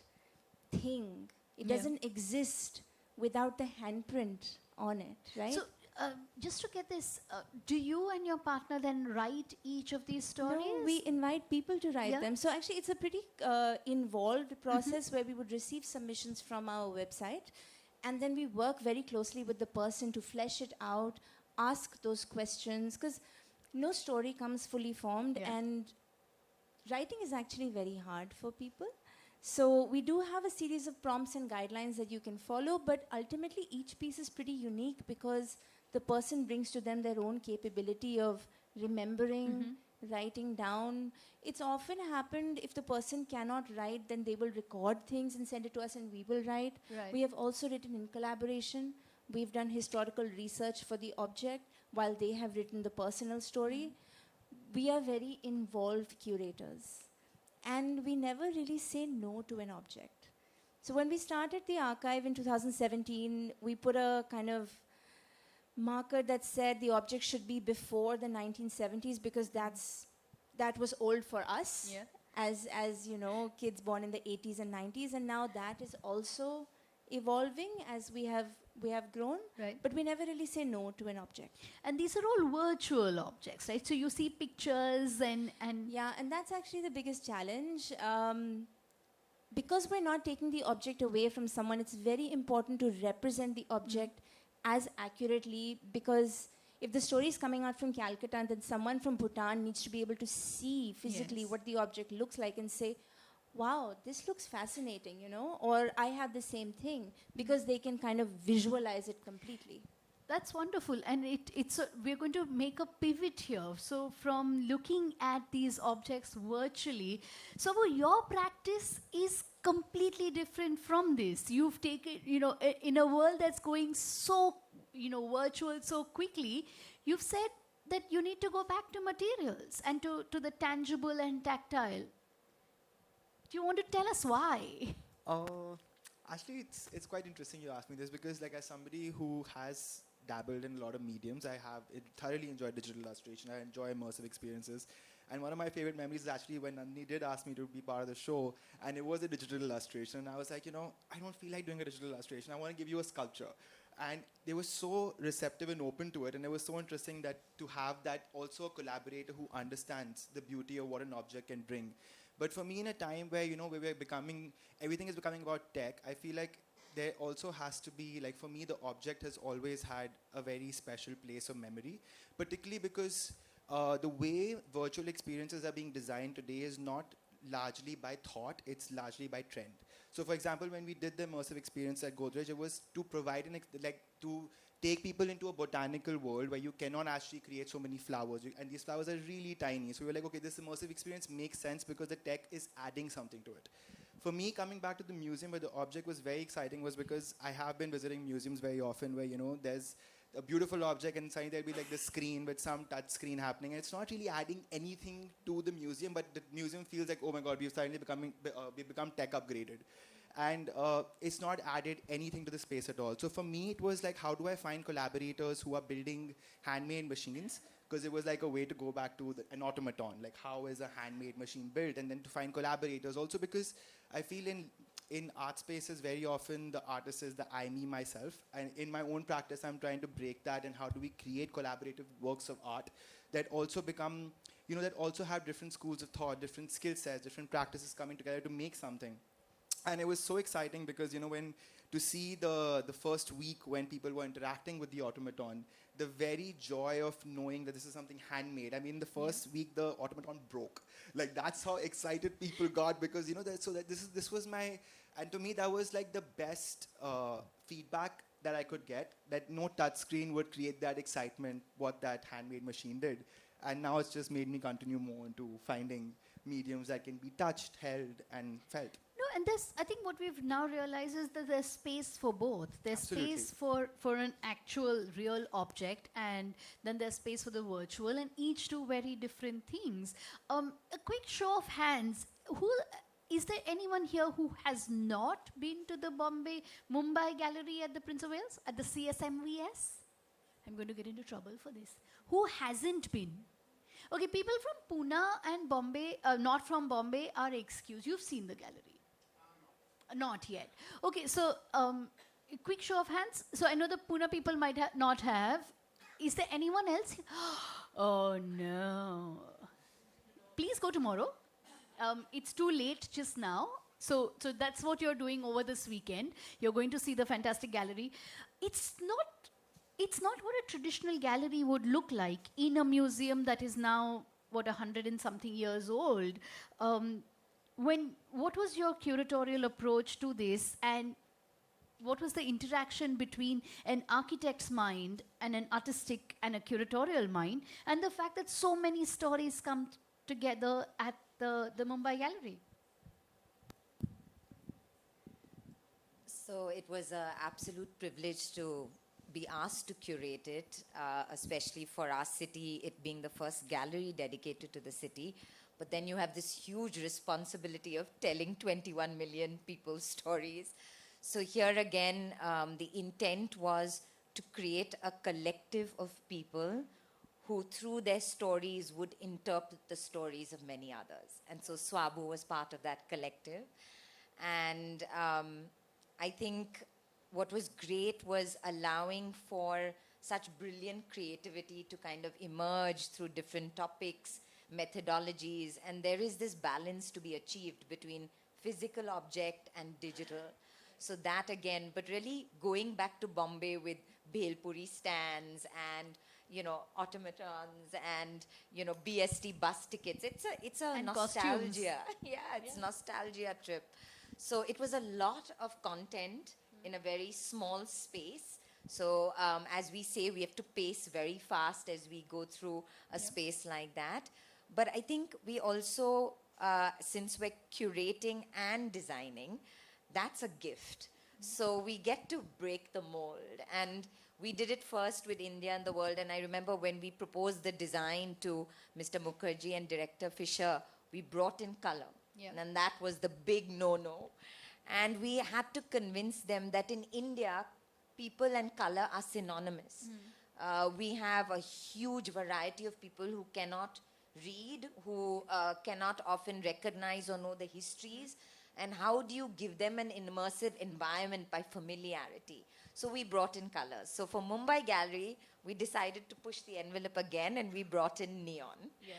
thing. It Yeah. doesn't exist without the handprint on it, right? So, just to get this, do you and your partner then write each of these stories? No, we invite people to write Yeah. them. So actually, it's a pretty involved process where we would receive submissions from our website, and then we work very closely with the person to flesh it out, ask those questions, because no story comes fully formed, Yeah. and writing is actually very hard for people. So we do have a series of prompts and guidelines that you can follow, but ultimately each piece is pretty unique because the person brings to them their own capability of remembering, writing down. It's often happened if the person cannot write, then they will record things and send it to us and we will write. Right. We have also written in collaboration. We've done historical research for the object while they have written the personal story. We are very involved curators. And we never really say no to an object. So when we started the archive in 2017, we put a kind of marker that said the object should be before the 1970s because that was old for us Yeah. as you know, kids born in the 80s and 90s, and now that is also evolving as we have grown. Right. But we never really say no to an object. And these are all virtual objects, right? So you see pictures and Yeah, and that's actually the biggest challenge. Because we're not taking the object away from someone, it's very important to represent the object as accurately, because if the story is coming out from Calcutta, then someone from Bhutan needs to be able to see physically Yes. what the object looks like and say, wow, this looks fascinating, you know, or I have the same thing, because they can kind of visualize it completely. that's wonderful. And we're going to make a pivot here. So from looking at these objects virtually, so your practice is completely different from this. You've taken, in a world that's going so, virtual so quickly, you've said that you need to go back to materials and to the tangible and tactile. Do you want to tell us why? Actually, it's quite interesting you ask me this because, like, as somebody who has dabbled in a lot of mediums, I have thoroughly enjoyed digital illustration. I enjoy immersive experiences. And one of my favorite memories is actually when Nandini did ask me to be part of the show, and it was a digital illustration. And I was like, I don't feel like doing a digital illustration. I want to give you a sculpture. And they were so receptive and open to it. And it was so interesting that to have that also a collaborator who understands the beauty of what an object can bring. But for me, in a time where, everything is becoming about tech, I feel like there also has to be, like, for me, the object has always had a very special place of memory, particularly because the way virtual experiences are being designed today is not largely by thought, it's largely by trend. So, for example, when we did the immersive experience at Godrej, it was to provide to take people into a botanical world where you cannot actually create so many flowers, and these flowers are really tiny. So we were like, okay, this immersive experience makes sense because the tech is adding something to it. For me, coming back to the museum where the object was very exciting was because I have been visiting museums very often where, there's a beautiful object and suddenly there'll be like this screen with some touch screen happening, and it's not really adding anything to the museum, but the museum feels like, oh my God, we've suddenly become tech upgraded. And it's not added anything to the space at all. So for me, it was like, how do I find collaborators who are building handmade machines? Because it was like a way to go back to an automaton. Like, how is a handmade machine built? And then to find collaborators. Also because I feel in art spaces, very often the artist is the I, me, myself. And in my own practice, I'm trying to break that. And how do we create collaborative works of art that also become, that also have different schools of thought, different skill sets, different practices coming together to make something. And it was so exciting because, when to see the first week when people were interacting with the automaton, the very joy of knowing that this is something handmade. I mean, the first week, the automaton broke. Like, that's how excited people got because, this was my, and to me, that was like the best feedback that I could get, that no touch screen would create that excitement, what that handmade machine did. And now it's just made me continue more into finding mediums that can be touched, held, and felt. No, and I think what we've now realized is that there's space for both. There's Absolutely. space for an actual real object, and then there's space for the virtual, and each do very different things. A quick show of hands. Who is there anyone here who has not been to the Mumbai gallery at the Prince of Wales, at the CSMVS? I'm going to get into trouble for this. Who hasn't been? Okay, people from Pune and Bombay, not from Bombay, are excused. You've seen the gallery. Not yet. Okay, so a quick show of hands. So I know the Pune people might not have. Is there anyone else? Oh no. Please go tomorrow. It's too late just now. So that's what you're doing over this weekend. You're going to see the fantastic gallery. It's not what a traditional gallery would look like in a museum that is now, 100 and something years old. What was your curatorial approach to this, and what was the interaction between an architect's mind and an artistic and a curatorial mind, and the fact that so many stories come together at the Mumbai Gallery? So it was an absolute privilege to be asked to curate it, especially for our city, it being the first gallery dedicated to the city. But then you have this huge responsibility of telling 21 million people's stories. So here again, the intent was to create a collective of people who through their stories would interpret the stories of many others. And so Swabu was part of that collective. And I think what was great was allowing for such brilliant creativity to kind of emerge through different topics, methodologies, and there is this balance to be achieved between physical object and digital. So that again, but really going back to Bombay with Bhelpuri stands and, automatons and, BST bus tickets. It's a And nostalgia. costumes. It's nostalgia trip. So it was a lot of content in a very small space. So as we say, we have to pace very fast as we go through a space like that. But I think we also, since we're curating and designing, that's a gift. So we get to break the mold. And we did it first with India and the world. And I remember when we proposed the design to Mr. Mukherjee and Director Fisher, we brought in color. Yeah. And that was the big no-no. And we had to convince them that in India, people and color are synonymous. We have a huge variety of people who cannot read, who cannot often recognize or know the histories. And how do you give them an immersive environment by familiarity? So we brought in colors. So for Mumbai Gallery, we decided to push the envelope again and we brought in neon. Yes.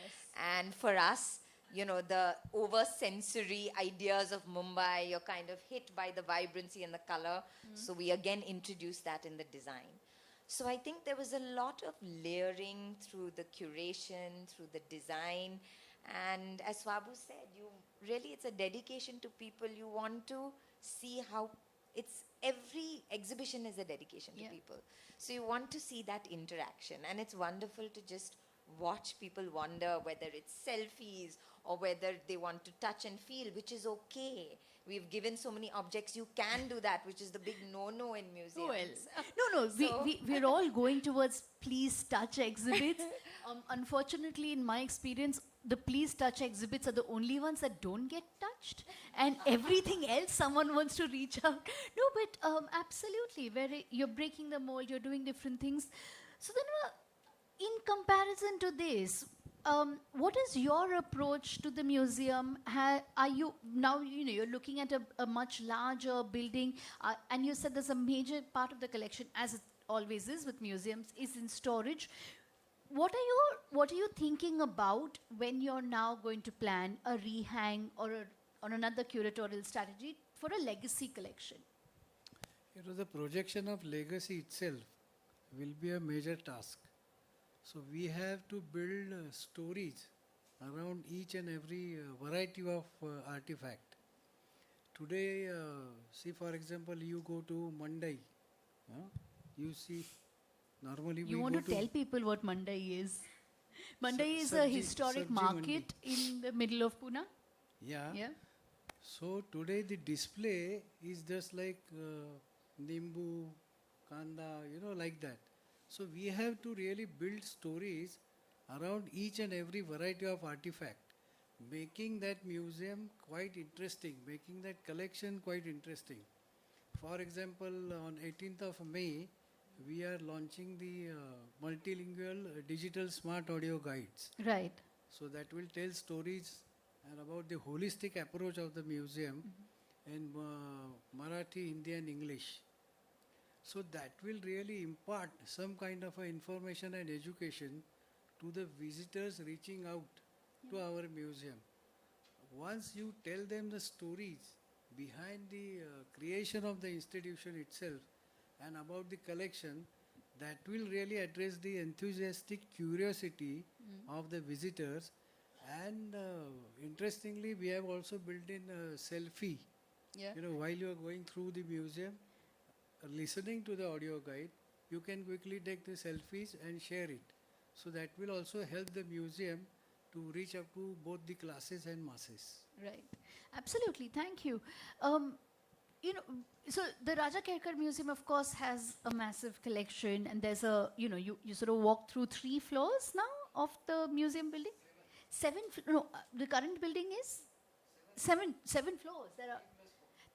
And for us, the over-sensory ideas of Mumbai, you're kind of hit by the vibrancy and the color. So we again introduced that in the design. So I think there was a lot of layering through the curation, through the design. And as Swabu said, it's a dedication to people. You want to see how every exhibition is a dedication to people. So you want to see that interaction. And it's wonderful to just watch people wonder whether it's selfies or whether they want to touch and feel, which is okay. We've given so many objects, you can do that, which is the big no-no in museums. We're all going towards please touch exhibits. Unfortunately, in my experience, the please touch exhibits are the only ones that don't get touched, and everything else someone wants to reach out. No, but absolutely, you're breaking the mold, you're doing different things. So then, in comparison to this, what is your approach to the museum? Are you now, you're looking at a much larger building, and you said there's a major part of the collection, as it always is with museums, is in storage. What are you thinking about when you're now going to plan a rehang or another curatorial strategy for a legacy collection? The projection of legacy itself will be a major task. So we have to build stories around each and every variety of artifact. Today, see for example, you go to Mandai, you see, normally you we want go to tell people what Mandai is? Mandai is a historic Sabji market in the middle of Pune. Yeah. Yeah. So today the display is just like Nimbu, Kanda, like that. So we have to really build stories around each and every variety of artifact. making that museum quite interesting, making that collection quite interesting. For example, on 18th of May, we are launching the multilingual digital smart audio guides. Right. So that will tell stories and about the holistic approach of the museum in Marathi, Hindi and English. So that will really impart some kind of a information and education to the visitors reaching out to our museum. Once you tell them the stories behind the creation of the institution itself and about the collection, that will really address the enthusiastic curiosity of the visitors. And interestingly, we have also built in a selfie. Yeah. You know, while you are going through the museum, listening to the audio guide, you can quickly take the selfies and share it. So that will also help the museum to reach up to both the classes and masses. Right. Absolutely. Thank you. You know, so the Raja Kerkar Museum, of course, has a massive collection, and there's a, you sort of walk through 3 floors now of the museum building. The current building is 7 floors. There are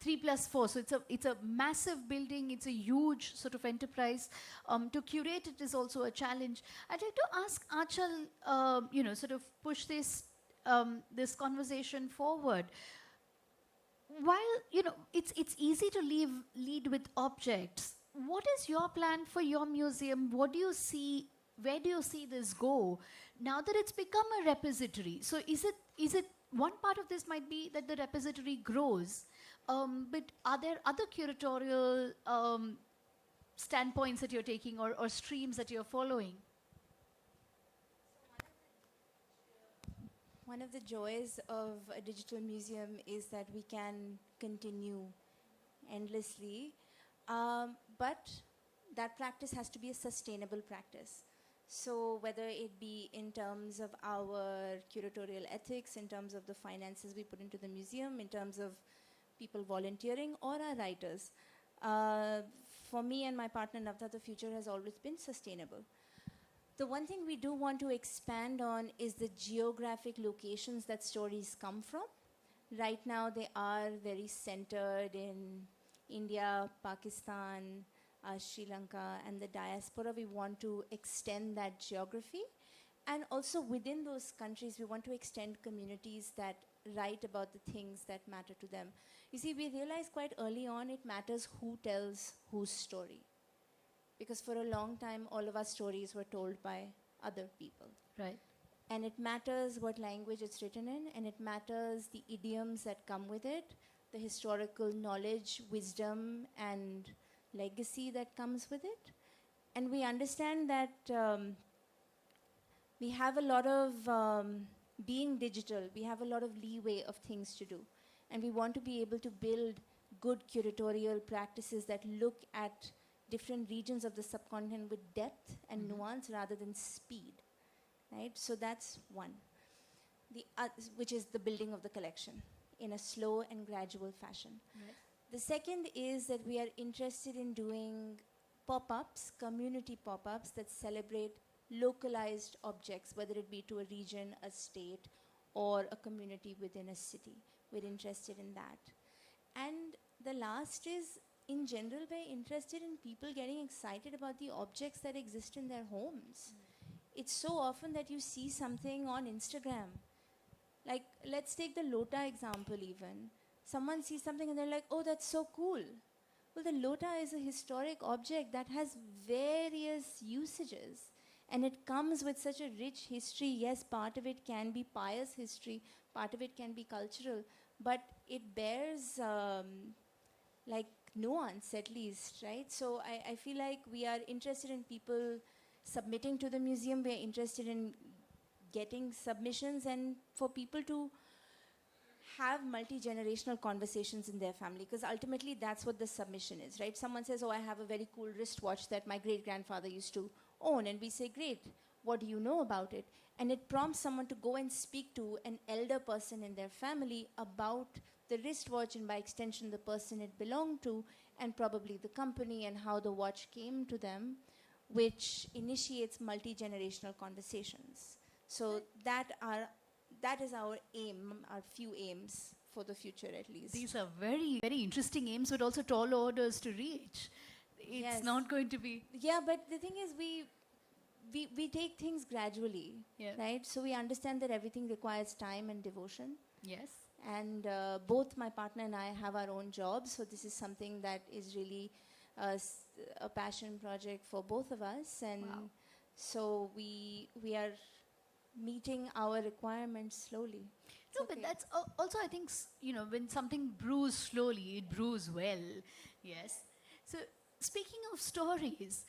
3+4. So it's a massive building. It's a huge sort of enterprise. To curate it is also a challenge. I'd like to ask Achal, sort of push this this conversation forward. While it's easy to lead with objects, what is your plan for your museum? What do you see? Where do you see this go now that it's become a repository? So is it one part of this might be that the repository grows, but are there other curatorial standpoints that you're taking or streams that you're following? One of the joys of a digital museum is that we can continue endlessly, but that practice has to be a sustainable practice. So whether it be in terms of our curatorial ethics, in terms of the finances we put into the museum, in terms of people volunteering or our writers, for me and my partner Navda, the future has always been sustainable. The one thing we do want to expand on is the geographic locations that stories come from. Right now they are very centered in India, Pakistan, Sri Lanka and the diaspora. We want to extend that geography. And also within those countries, we want to extend communities that write about the things that matter to them. You see, we realized quite early on it matters who tells whose story. Because for a long time, all of our stories were told by other people. Right. And it matters what language it's written in, and it matters the idioms that come with it, the historical knowledge, wisdom, and legacy that comes with it. And we understand that we have a lot of, being digital, we have a lot of leeway of things to do. And we want to be able to build good curatorial practices that look at different regions of the subcontinent with depth and nuance rather than speed, right? So that's one, which is the building of the collection in a slow and gradual fashion. Right. The second is that we are interested in doing pop-ups, community pop-ups that celebrate localized objects, whether it be to a region, a state, or a community within a city. We're interested in that. And the last is, in general, we're interested in people getting excited about the objects that exist in their homes. It's so often that you see something on Instagram. Like, let's take the lota example even. Someone sees something and they're like, oh, that's so cool. Well, the lota is a historic object that has various usages. And it comes with such a rich history. Yes, part of it can be pious history, part of it can be cultural, but it bears like nuance at least, right? So I feel like we are interested in people submitting to the museum. We're interested in getting submissions and for people to have multi-generational conversations in their family, because ultimately that's what the submission is, right? Someone says, oh, I have a very cool wristwatch that my great-grandfather used to own, and we say, great, what do you know about it? And it prompts someone to go and speak to an elder person in their family about the wristwatch and by extension the person it belonged to and probably the company and how the watch came to them, which initiates multi-generational conversations. So that is our aim, our few aims for the future at least. These are very, very interesting aims, but also tall orders to reach. It's Yes. not going to be. Yeah, but the thing is, we take things gradually, Yeah. right? So we understand that everything requires time and devotion. Yes. And both my partner and I have our own jobs, so this is something that is really a passion project for both of us. And Wow. so we are meeting our requirements slowly. It's No, okay. but that's also, I think, when something brews slowly, it brews well. Yes. So, speaking of stories,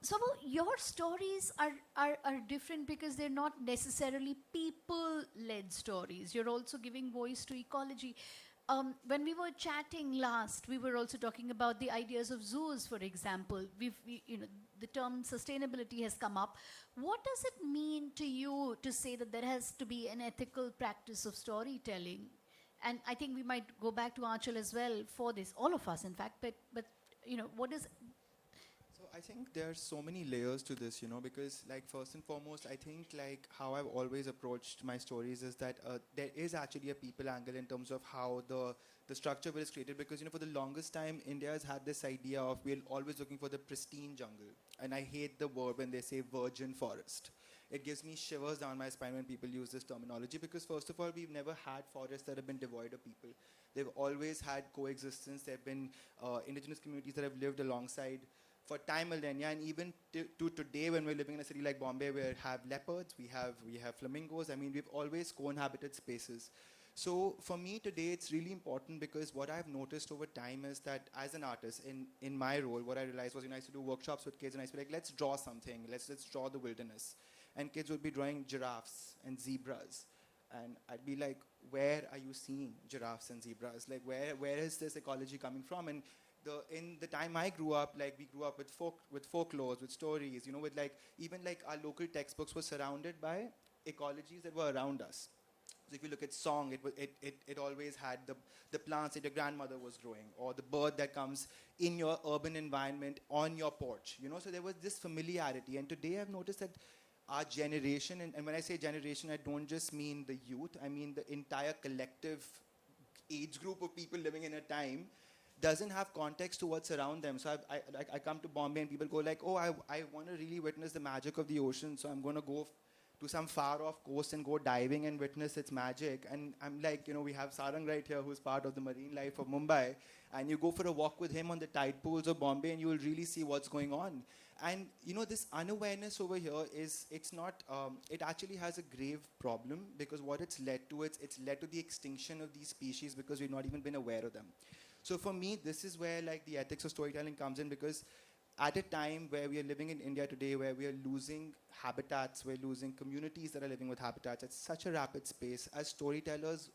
Sabu, your stories are different because they're not necessarily people-led stories. You're also giving voice to ecology. When we were chatting last, we were also talking about the ideas of zoos, for example. The term sustainability has come up. What does it mean to you to say that there has to be an ethical practice of storytelling? And I think we might go back to Aanchal as well for this, all of us, in fact. But what is? So I think there are so many layers to this, because like first and foremost, I think like how I've always approached my stories is that there is actually a people angle in terms of how the structure was created, because for the longest time India has had this idea of we're always looking for the pristine jungle, and I hate the word when they say virgin forest. It gives me shivers down my spine when people use this terminology, because first of all, we've never had forests that have been devoid of people. They've always had coexistence. There have been indigenous communities that have lived alongside for time millennia, and even to today, when we're living in a city like Bombay, we have leopards, we have flamingos. I mean, we've always co-inhabited spaces. So for me today, it's really important, because what I've noticed over time is that as an artist, in my role, what I realized was, I used to do workshops with kids, and I used to be like, let's draw something, let's draw the wilderness. And kids would be drawing giraffes and zebras. And I'd be like, where are you seeing giraffes and zebras? Like, where is this ecology coming from? And in the time I grew up, like we grew up with folklores, with stories, with like even like our local textbooks were surrounded by ecologies that were around us. So if you look at song, it always had the plants that your grandmother was growing, or the bird that comes in your urban environment on your porch. So there was this familiarity. And today I've noticed that our generation, and when I say generation, I don't just mean the youth, I mean the entire collective age group of people living in a time doesn't have context to what's around them. So I come to Bombay and people go like, oh, I want to really witness the magic of the ocean, so I'm going to go to some far off coast and go diving and witness its magic. And I'm like, we have Sarang right here, who's part of the marine life of Mumbai, and you go for a walk with him on the tide pools of Bombay and you will really see what's going on. And this unawareness over here it actually has a grave problem, because what it's led to, it's led to the extinction of these species because we've not even been aware of them. So for me, this is where like the ethics of storytelling comes in, because at a time where we are living in India today, where we are losing habitats, we're losing communities that are living with habitats at such a rapid pace, as storytellers,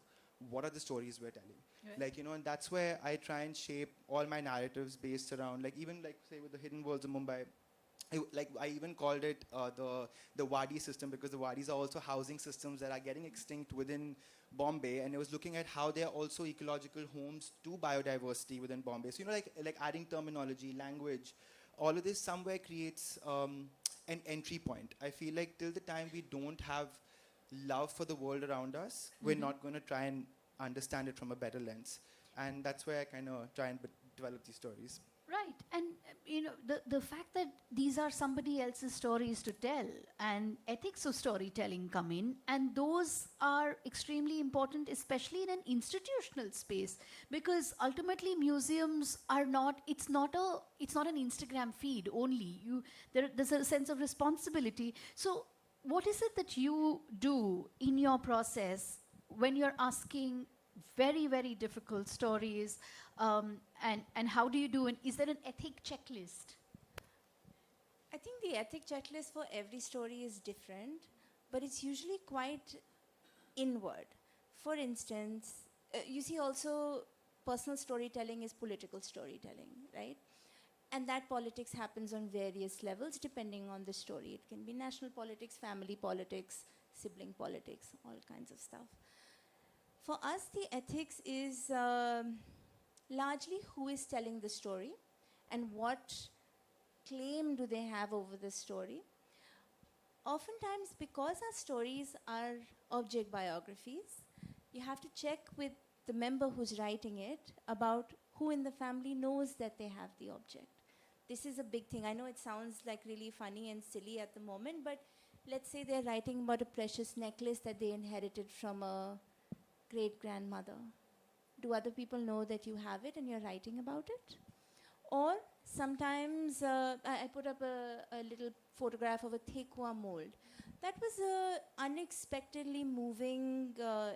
what are the stories we're telling? Right. Like, and that's where I try and shape all my narratives based around, like even like say with the Hidden Worlds of Mumbai, I even called it the Wadi system, because the Wadis are also housing systems that are getting extinct within Bombay, and it was looking at how they are also ecological homes to biodiversity within Bombay. So like adding terminology, language, all of this somewhere creates an entry point. I feel like till the time we don't have love for the world around us, we're not going to try and understand it from a better lens, and that's where I kind of try and develop these stories. Right, and the fact that these are somebody else's stories to tell, and ethics of storytelling come in, and those are extremely important, especially in an institutional space, because ultimately museums are not. It's not an Instagram feed only. There's a sense of responsibility. So, what is it that you do in your process when you're asking very, very difficult stories, and how do you do it? Is there an ethic checklist? I think the ethic checklist for every story is different, but it's usually quite inward. For instance, you see also personal storytelling is political storytelling, right? And that politics happens on various levels depending on the story. It can be national politics, family politics, sibling politics, all kinds of stuff. For us, the ethics is largely who is telling the story and what claim do they have over the story. oftentimes, because our stories are object biographies, you have to check with the member who's writing it about who in the family knows that they have the object. This is a big thing. I know it sounds like really funny and silly at the moment, but let's say they're writing about a precious necklace that they inherited from a great-grandmother. Do other people know that you have it and you're writing about it? Or sometimes I put up a little photograph of a Thekua mold. That was an unexpectedly moving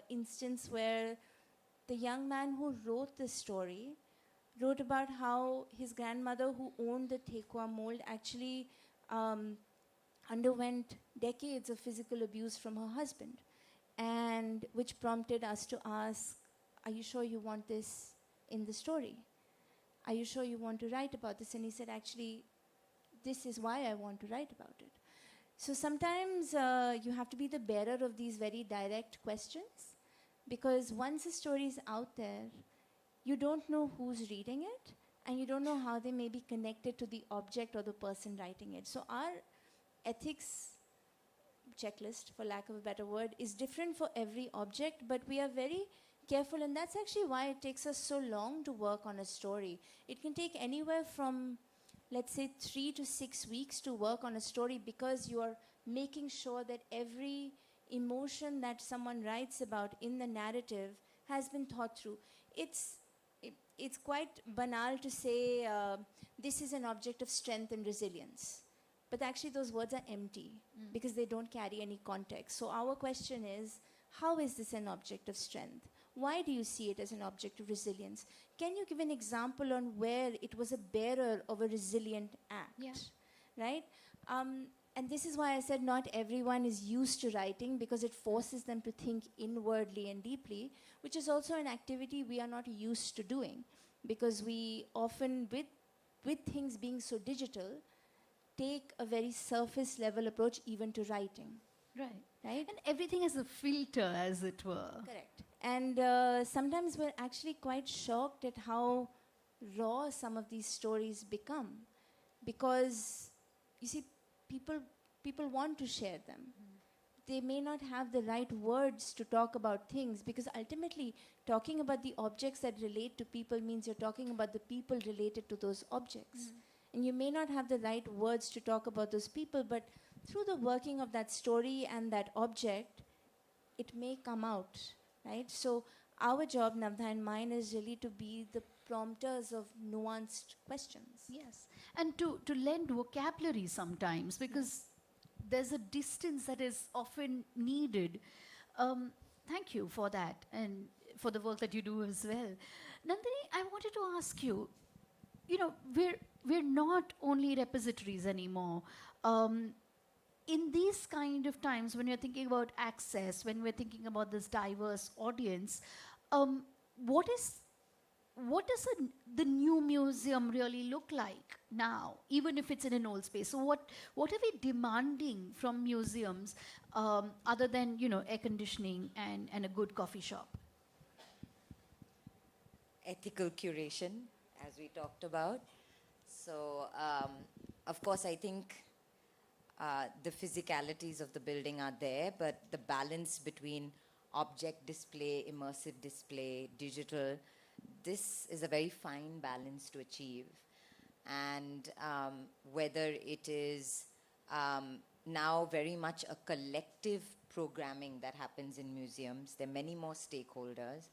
instance where the young man who wrote this story wrote about how his grandmother, who owned the Thekua mold, actually underwent decades of physical abuse from her husband, and which prompted us to ask, are you sure you want this in the story? Are you sure you want to write about this? And he said, actually, this is why I want to write about it. So sometimes you have to be the bearer of these very direct questions, because once a story is out there, you don't know who's reading it, and you don't know how they may be connected to the object or the person writing it. So our ethics checklist, for lack of a better word, is different for every object, but we are very careful, and that's actually why it takes us so long to work on a story. It can take anywhere from, let's say, 3 to 6 weeks to work on a story, because you are making sure that every emotion that someone writes about in the narrative has been thought through. It's quite banal to say this is an object of strength and resilience. But actually those words are empty because they don't carry any context. So our question is, how is this an object of strength? Why do you see it as an object of resilience? Can you give an example on where it was a bearer of a resilient act? Yeah. Right? And this is why I said not everyone is used to writing, because it forces them to think inwardly and deeply, which is also an activity we are not used to doing, because we often, with things being so digital, take a very surface level approach even to writing. Right. Right? And everything has a filter, as it were. Correct. And sometimes we're actually quite shocked at how raw some of these stories become, because you see, people want to share them. They may not have the right words to talk about things, because ultimately talking about the objects that relate to people means you're talking about the people related to those objects. And you may not have the right words to talk about those people, but through the working of that story and that object, it may come out, right? So our job, Navdha and mine, is really to be the prompters of nuanced questions. Yes. And to lend vocabulary sometimes, because there's a distance that is often needed. Thank you for that, and for the work that you do as well. Nandini, I wanted to ask you, we're not only repositories anymore. In these kind of times, when you're thinking about access, when we're thinking about this diverse audience, what does the new museum really look like now, even if it's in an old space? So what are we demanding from museums, other than air conditioning and a good coffee shop? Ethical curation, as we talked about. So, of course, I think the physicalities of the building are there, but the balance between object display, immersive display, digital, this is a very fine balance to achieve. And whether it is now very much a collective programming that happens in museums, there are many more stakeholders.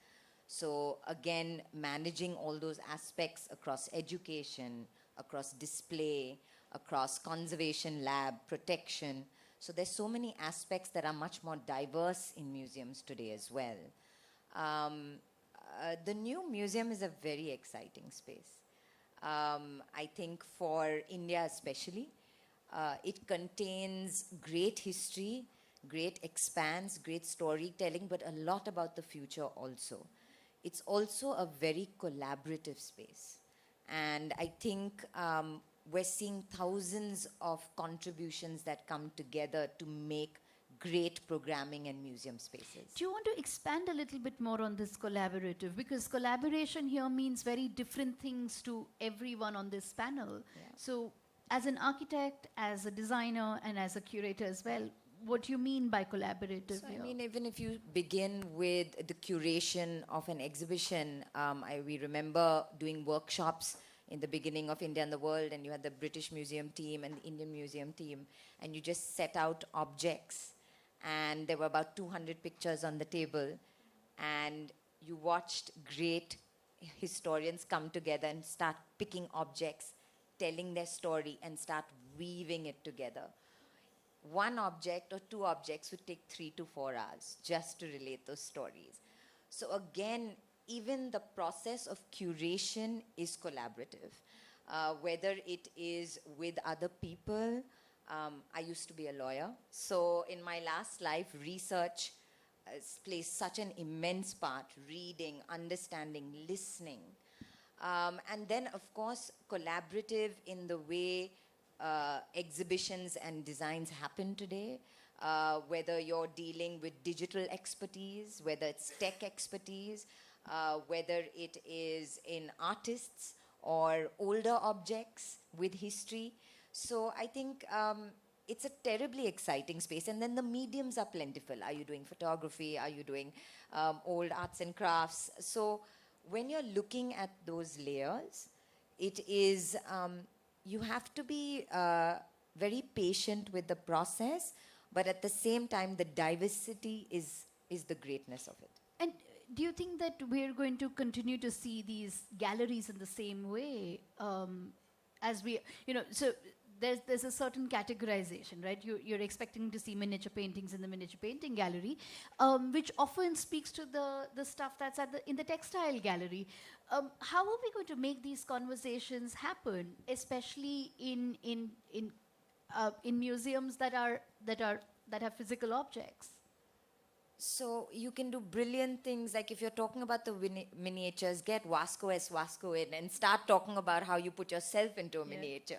So again, managing all those aspects across education, across display, across conservation lab, protection. So there's so many aspects that are much more diverse in museums today as well. The new museum is a very exciting space. I think for India especially, it contains great history, great expanse, great storytelling, but a lot about the future also. It's also a very collaborative space. And I think we're seeing thousands of contributions that come together to make great programming and museum spaces. Do you want to expand a little bit more on this collaborative? Because collaboration here means very different things to everyone on this panel. Yeah. So as an architect, as a designer, and as a curator as well, what do you mean by collaborative So, here? I mean, even if you begin with the curation of an exhibition, we remember doing workshops in the beginning of India and the World, and you had the British Museum team and the Indian Museum team, and you just set out objects, and there were about 200 pictures on the table, and you watched great historians come together and start picking objects, telling their story, and start weaving it together. One object or two objects would take 3 to 4 hours just to relate those stories. So again, even the process of curation is collaborative. Whether it is with other people, I used to be a lawyer. So in my last life, research plays such an immense part, reading, understanding, listening. And then, of course, collaborative in the way exhibitions and designs happen today, whether you're dealing with digital expertise, whether it's tech expertise, whether it is in artists or older objects with history. So I think it's a terribly exciting space. And then the mediums are plentiful. Are you doing photography? Are you doing old arts and crafts? So when you're looking at those layers, it is, you have to be very patient with the process, but at the same time, the diversity is the greatness of it. And do you think that we're going to continue to see these galleries in the same way as we, so there's a certain categorization, right? You're expecting to see miniature paintings in the miniature painting gallery, which often speaks to the stuff that's in the textile gallery. How are we going to make these conversations happen, especially in museums that have physical objects? So you can do brilliant things, like if you're talking about the miniatures, get Vasco S. Vasco in and start talking about how you put yourself into a miniature.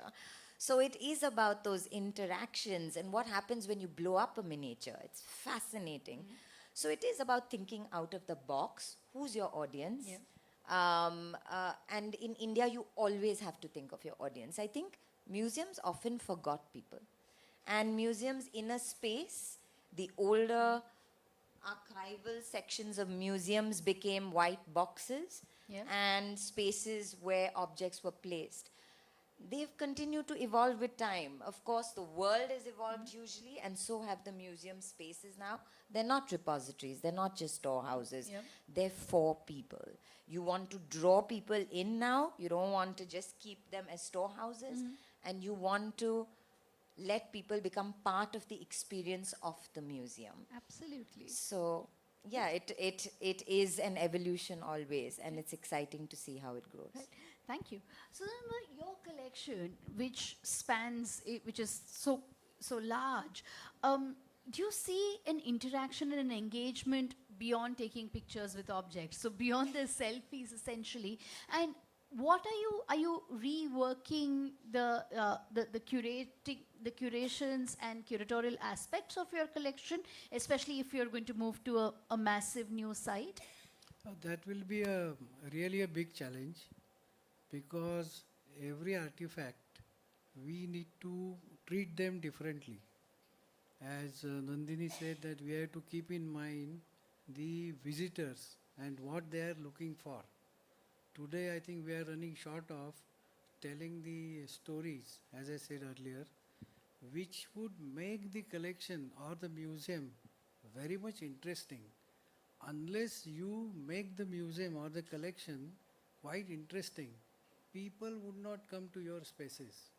So it is about those interactions and what happens when you blow up a miniature. It's fascinating. So it is about thinking out of the box. Who's your audience? And in India, you always have to think of your audience. I think museums often forgot people. And museums in a space, the older archival sections of museums became white boxes and spaces where objects were placed. They've continued to evolve with time. Of course, the world has evolved hugely, and so have the museum spaces now. They're not repositories. They're not just storehouses. They're for people. You want to draw people in now. You don't want to just keep them as storehouses. And you want to let people become part of the experience of the museum. Absolutely. So, yeah, it is an evolution always, and it's exciting to see how it grows. Right. Thank you. So then your collection, which spans, which is so large, do you see an interaction and an engagement beyond taking pictures with objects? So beyond the selfies, essentially, and what are you reworking the curations and curatorial aspects of your collection, especially if you're going to move to a massive new site? That will be really a big challenge, because every artifact, we need to treat them differently. As Nandini said, that we have to keep in mind the visitors and what they are looking for. Today, I think we are running short of telling the stories, as I said earlier, which would make the collection or the museum very much interesting. Unless you make the museum or the collection quite interesting, people would not come to your spaces.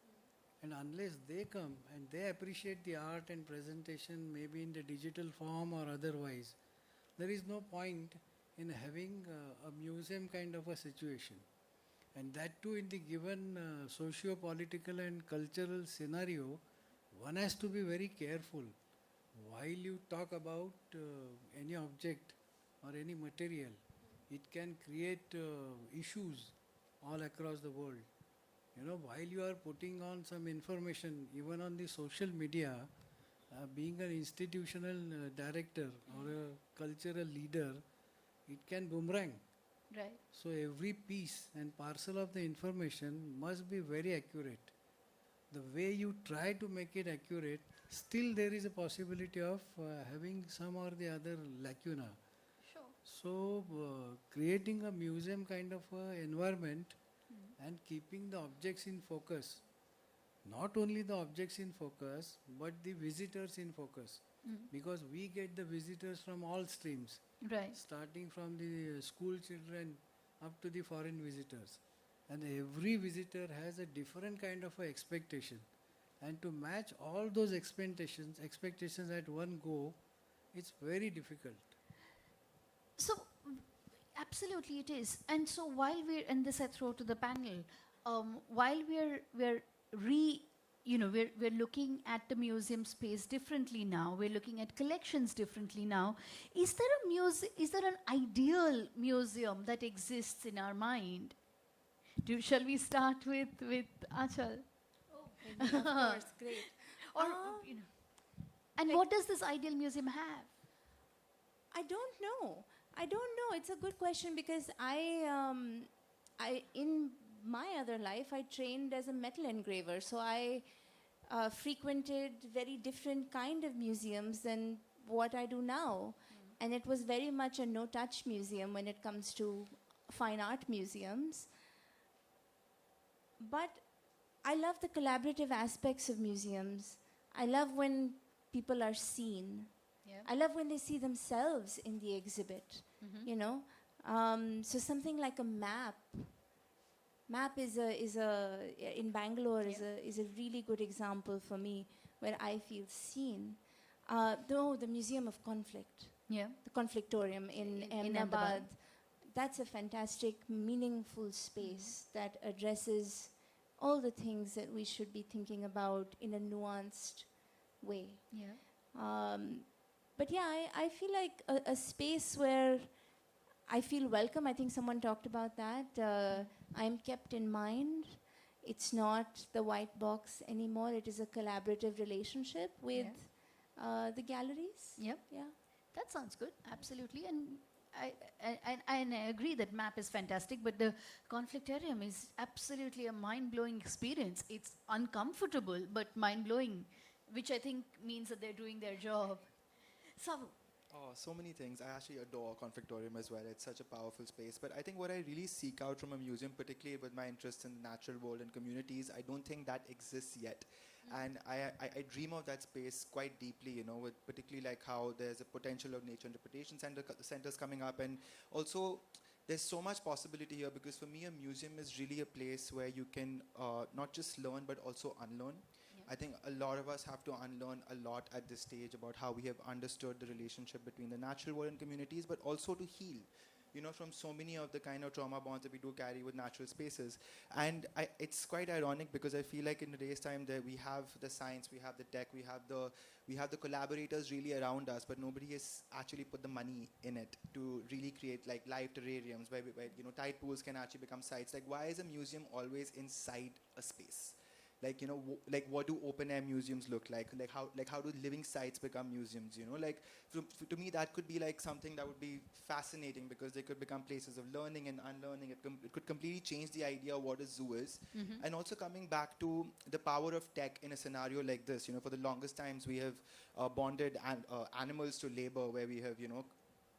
And unless they come and they appreciate the art and presentation, maybe in the digital form or otherwise, there is no point in having a museum kind of a situation. And that too, in the given socio-political and cultural scenario, one has to be very careful. While you talk about any object or any material, it can create issues all across the world. While you are putting on some information, even on the social media, being an institutional director or a cultural leader, it can boomerang. Right. So every piece and parcel of the information must be very accurate. the way you try to make it accurate, still there is a possibility of having some or the other lacuna. Sure. So, creating a museum kind of environment and keeping the objects in focus, not only the objects in focus, but the visitors in focus. Because we get the visitors from all streams, Right. starting from the school children up to the foreign visitors. And every visitor has a different kind of a expectation. And to match all those expectations at one go, it's very difficult. So, absolutely it is. And so while we're, and this I throw to the panel, while we're we're looking at the museum space differently now. We're looking at collections differently now. Is there is there an ideal museum that exists in our mind? Shall we start with Achal? Of course, great. Or and what does this ideal museum have? I don't know. It's a good question because I in my other life I trained as a metal engraver, so I frequented very different kind of museums than what I do now, and it was very much a no-touch museum when it comes to fine art museums. But I love the collaborative aspects of museums. I love when people are seen. Yeah. I love when they see themselves in the exhibit, you know. So something like a map. Map is in Bangalore is a really good example for me where I feel seen. The Museum of Conflict, Yeah. the Conflictorium in Ahmedabad. That's a fantastic, meaningful space that addresses all the things that we should be thinking about in a nuanced way. Yeah. But yeah, I feel like a space where I feel welcome. I think someone talked about that. I'm kept in mind. It's not the white box anymore. It is a collaborative relationship with the galleries. Yep. Yeah. That sounds good. Absolutely. And I agree that map is fantastic, but the conflictarium is absolutely a mind-blowing experience. It's uncomfortable, but mind-blowing, which I think means that they're doing their job. Savu. Oh, so many things. I actually adore Conflictorium as well. It's such a powerful space. But I think what I really seek out from a museum, particularly with my interest in the natural world and communities, I don't think that exists yet. And I dream of that space quite deeply, you know, with particularly like how there's a potential of nature interpretation centers coming up. And also, there's so much possibility here because for me, a museum is really a place where you can not just learn, but also unlearn. I think a lot of us have to unlearn a lot at this stage about how we have understood the relationship between the natural world and communities, but also to heal, you know, from so many of the kind of trauma bonds that we do carry with natural spaces. And it's quite ironic because I feel like in today's time that we have the science, we have the tech, we have the collaborators really around us, but nobody has actually put the money in it to really create like live terrariums where you know, tide pools can actually become sites. Like, why is a museum always inside a space? Like, you know, like what do open air museums look like? Like how do living sites become museums? You know, like to me that could be like something that would be fascinating because they could become places of learning and unlearning. It could completely change the idea of what a zoo is. And also coming back to the power of tech in a scenario like this. You know, for the longest times we have bonded animals to labor, where we have, you know,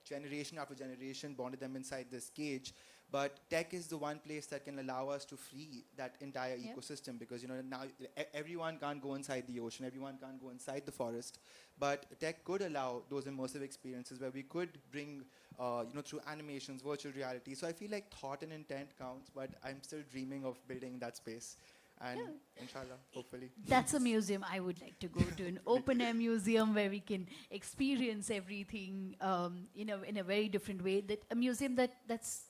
generation after generation bonded them inside this cage. But tech is the one place that can allow us to free that entire ecosystem because, you know, now everyone can't go inside the ocean, everyone can't go inside the forest. But tech could allow those immersive experiences where we could bring, you know, through animations, virtual reality. So I feel like thought and intent counts, but I'm still dreaming of building that space. And inshallah, hopefully. That's a museum I would like to go to, an open-air museum where we can experience everything in a very different way. That a museum that's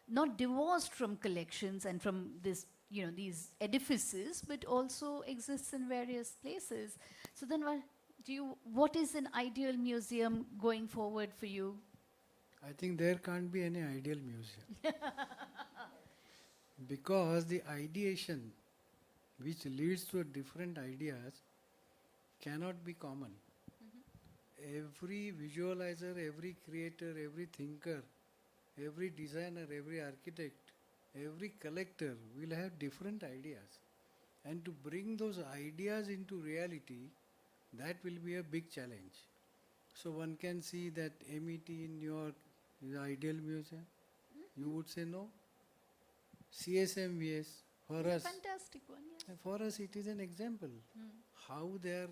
not divorced from collections and from this, you know, these edifices, but also exists in various places. So then, what is an ideal museum going forward for you? I think there can't be any ideal museum. Because the ideation which leads to different ideas cannot be common. Every visualizer, every creator, every thinker, every designer, every architect, every collector will have different ideas. And to bring those ideas into reality, that will be a big challenge. So one can see that MET in New York is an ideal museum. You would say no? CSMVS, for us, Fantastic one, yes. for us it is an example. How they are,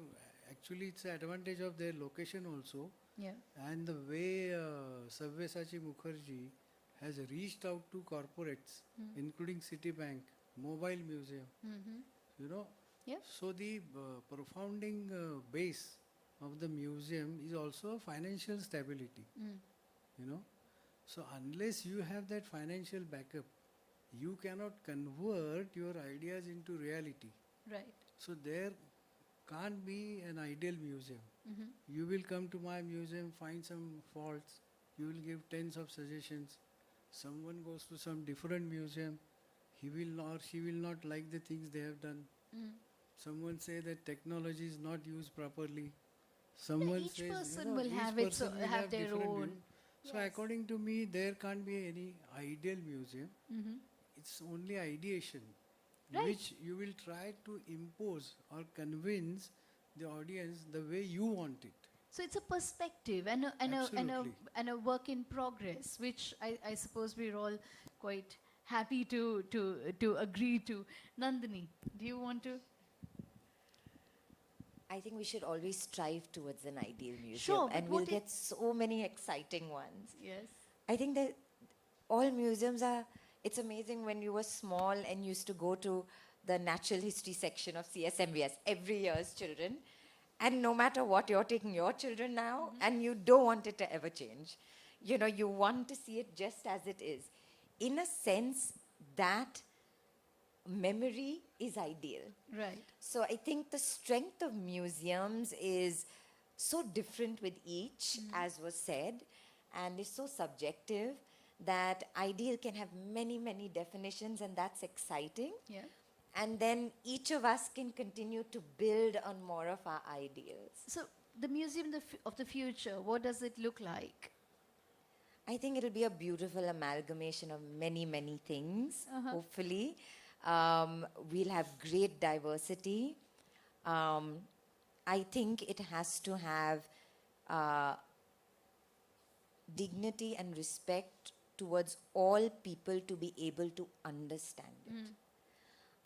actually it's an advantage of their location also. Yeah. And the way Sabyasachi Mukherjee has reached out to corporates, including Citibank, Mobile Museum, you know. Yeah. So the profounding base of the museum is also financial stability, you know. So unless you have that financial backup, you cannot convert your ideas into reality. Right. So there can't be an ideal museum. You will come to my museum, find some faults, you will give tens of suggestions. Someone goes to some different museum, he will or she will not like the things they have done. Someone say that technology is not used properly. Someone each says, person will each have its person will have their different own. view. So according to me, there can't be any ideal museum. It's only ideation, Right. which you will try to impose or convince the audience the way you want it. So it's a perspective Absolutely. and a work in progress, which I suppose we're all quite happy to agree to. Nandini, do you want to? I think we should always strive towards an ideal museum, Sure, but and we'll what get so many exciting ones. Yes. I think that all museums are, it's amazing when you were small and used to go to the natural history section of CSMVS every year as children. And no matter what, you're taking your children now and you don't want it to ever change. You know, you want to see it just as it is. In a sense, that memory is ideal. Right. So I think the strength of museums is so different with each, as was said, and is so subjective that ideal can have many, many definitions, and that's exciting. Yeah. And then each of us can continue to build on more of our ideals. So the museum of the future, what does it look like? I think it'll be a beautiful amalgamation of many, many things, hopefully. We'll have great diversity. I think it has to have dignity and respect towards all people to be able to understand it.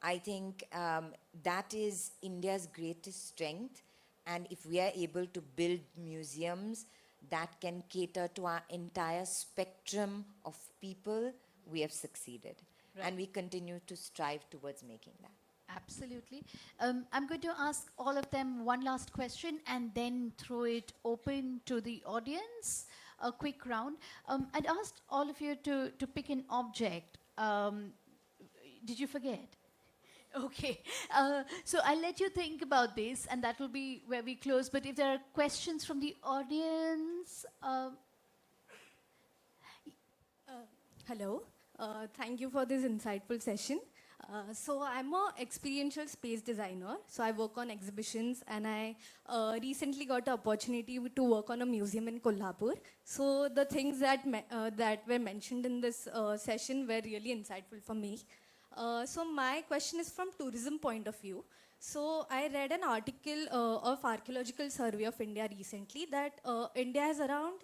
I think that is India's greatest strength, and if we are able to build museums that can cater to our entire spectrum of people, we have succeeded. Right. And we continue to strive towards making that. Absolutely. I'm going to ask all of them one last question and then throw it open to the audience. A quick round. I'd asked all of you to pick an object. Did you forget? Okay. So I'll let you think about this, and that will be where we close. But if there are questions from the audience. Hello. Thank you for this insightful session. So I'm a experiential space designer. So I work on exhibitions, and I recently got the opportunity to work on a museum in Kolhapur. So the things that that were mentioned in this session were really insightful for me. So my question is from tourism point of view. So I read an article of Archaeological Survey of India recently that India has around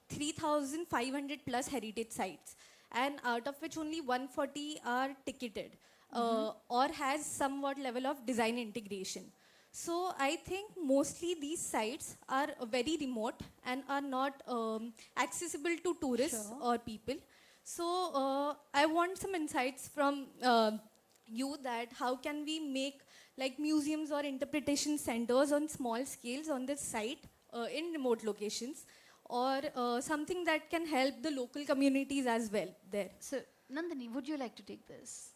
3,500 plus heritage sites, and out of which only 140 are ticketed or has somewhat level of design integration. So I think mostly these sites are very remote and are not accessible to tourists or people. So I want some insights from you that how can we make like museums or interpretation centers on small scales on this site in remote locations, or something that can help the local communities as well there. So Nandini, would you like to take this?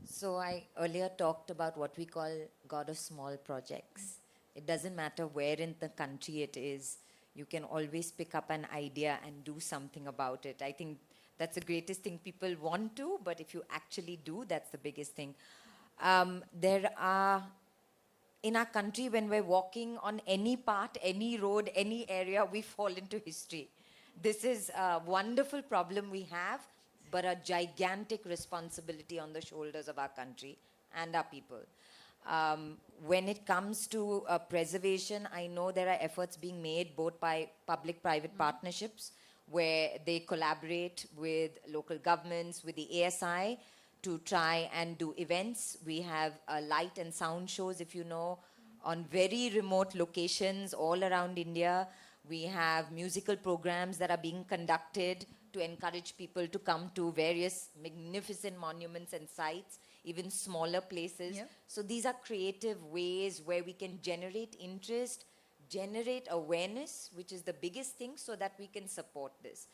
So I earlier talked about what we call God of small projects. It doesn't matter where in the country it is. You can always pick up an idea and do something about it. I think that's the greatest thing people want to, but if you actually do, that's the biggest thing. There are, in our country, when we're walking on any part, any road, any area, we fall into history. This is a wonderful problem we have, but a gigantic responsibility on the shoulders of our country and our people. When it comes to preservation, I know there are efforts being made both by public-private partnerships where they collaborate with local governments, with the ASI to try and do events. We have light and sound shows, if you know, on very remote locations all around India. We have musical programs that are being conducted to encourage people to come to various magnificent monuments and sites, even smaller places. Yep. So these are creative ways where we can generate interest, generate awareness, which is the biggest thing, so that we can support this.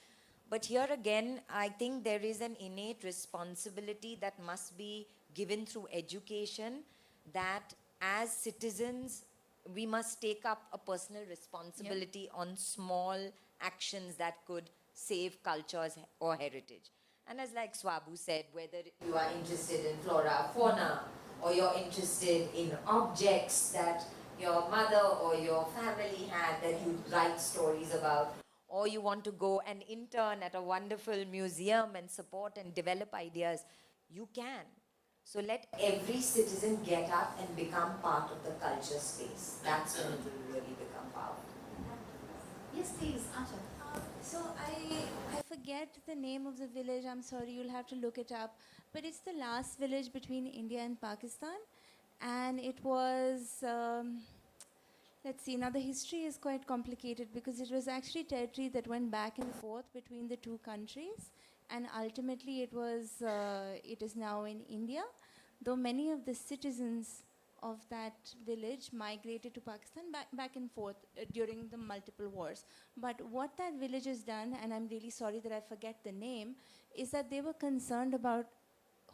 But here again, I think there is an innate responsibility that must be given through education, that as citizens, we must take up a personal responsibility on small actions that could save cultures or heritage. And as like Swabu said, whether you are interested in flora, fauna, or you're interested in objects that your mother or your family had that you write stories about, or you want to go and intern at a wonderful museum and support and develop ideas, you can. So let every citizen get up and become part of the culture space. That's when it will really become powerful. Yes, please, Acha. So I forget the name of the village. I'm sorry, you'll have to look it up. But it's the last village between India and Pakistan, and it was. Let's see. Now the history is quite complicated because it was actually territory that went back and forth between the two countries, and ultimately it was. It is now in India, though many of the citizens of that village migrated to Pakistan back and forth during the multiple wars. But what that village has done, and I'm really sorry that I forget the name, is that they were concerned about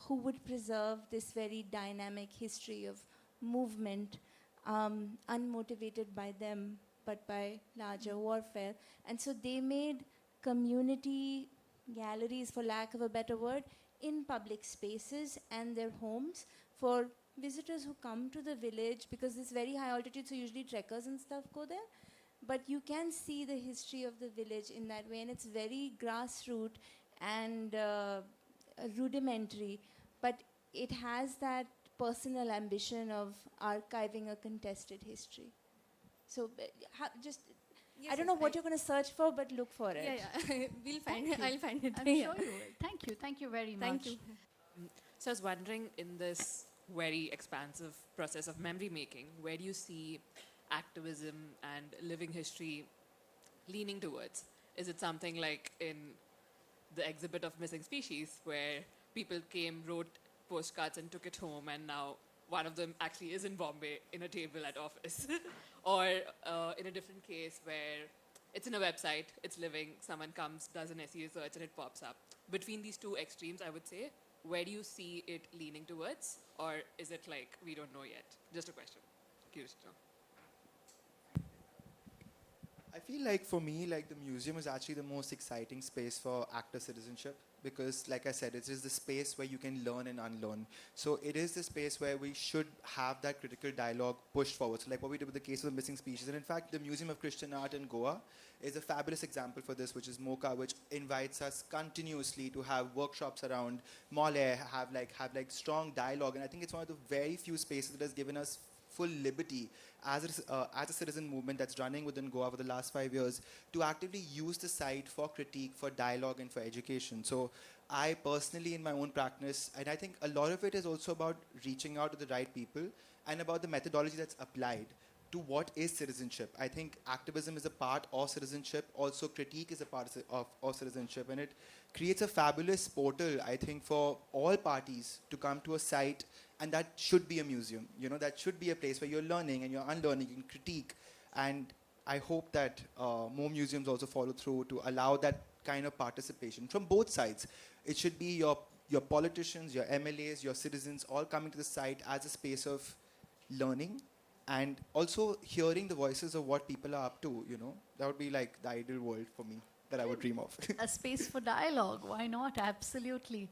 who would preserve this very dynamic history of movement, unmotivated by them, but by larger warfare. And so they made community galleries, for lack of a better word, in public spaces and their homes for visitors who come to the village, because it's very high altitude, so usually trekkers and stuff go there. But you can see the history of the village in that way, and it's very grassroots and rudimentary, but it has that personal ambition of archiving a contested history. So just, Yes, I don't know what you're going to search for, but look for it. Yeah. We'll find it. I'll find it. I'm Yeah. sure you will. Thank you very much. Thank you. So I was wondering, in this very expansive process of memory making, where do you see activism and living history leaning towards? Is it something like in the exhibit of missing species, where people came, wrote postcards and took it home, and now one of them actually is in Bombay in a table at office? Or in a different case where it's in a website, it's living, someone comes, does an SEO search and it pops up. Between these two extremes, I would say, where do you see it leaning towards? Or is it like, we don't know yet? Just a question. Curious to know. I feel like for me, like the museum is actually the most exciting space for active citizenship, because like I said, it is the space where you can learn and unlearn. So it is the space where we should have that critical dialogue pushed forward. So like what we did with the case of the missing species. And in fact, the Museum of Christian Art in Goa is a fabulous example for this, which is MOCA, which invites us continuously to have workshops around Mole, have strong dialogue. And I think it's one of the very few spaces that has given us full liberty as a citizen movement that's running within Goa for the last 5 years to actively use the site for critique, for dialogue, and for education. So I personally, in my own practice, and I think a lot of it is also about reaching out to the right people and about the methodology that's applied to what is citizenship. I think activism is a part of citizenship. Also, critique is a part of citizenship. And it creates a fabulous portal, I think, for all parties to come to a site. And that should be a museum. You know, that should be a place where you're learning and you're unlearning and critique. And I hope that more museums also follow through to allow that kind of participation from both sides. It should be your politicians, your MLAs, your citizens all coming to the site as a space of learning and also hearing the voices of what people are up to, you know. That would be like the ideal world for me that I would dream of. A space for dialogue. Why not? Absolutely.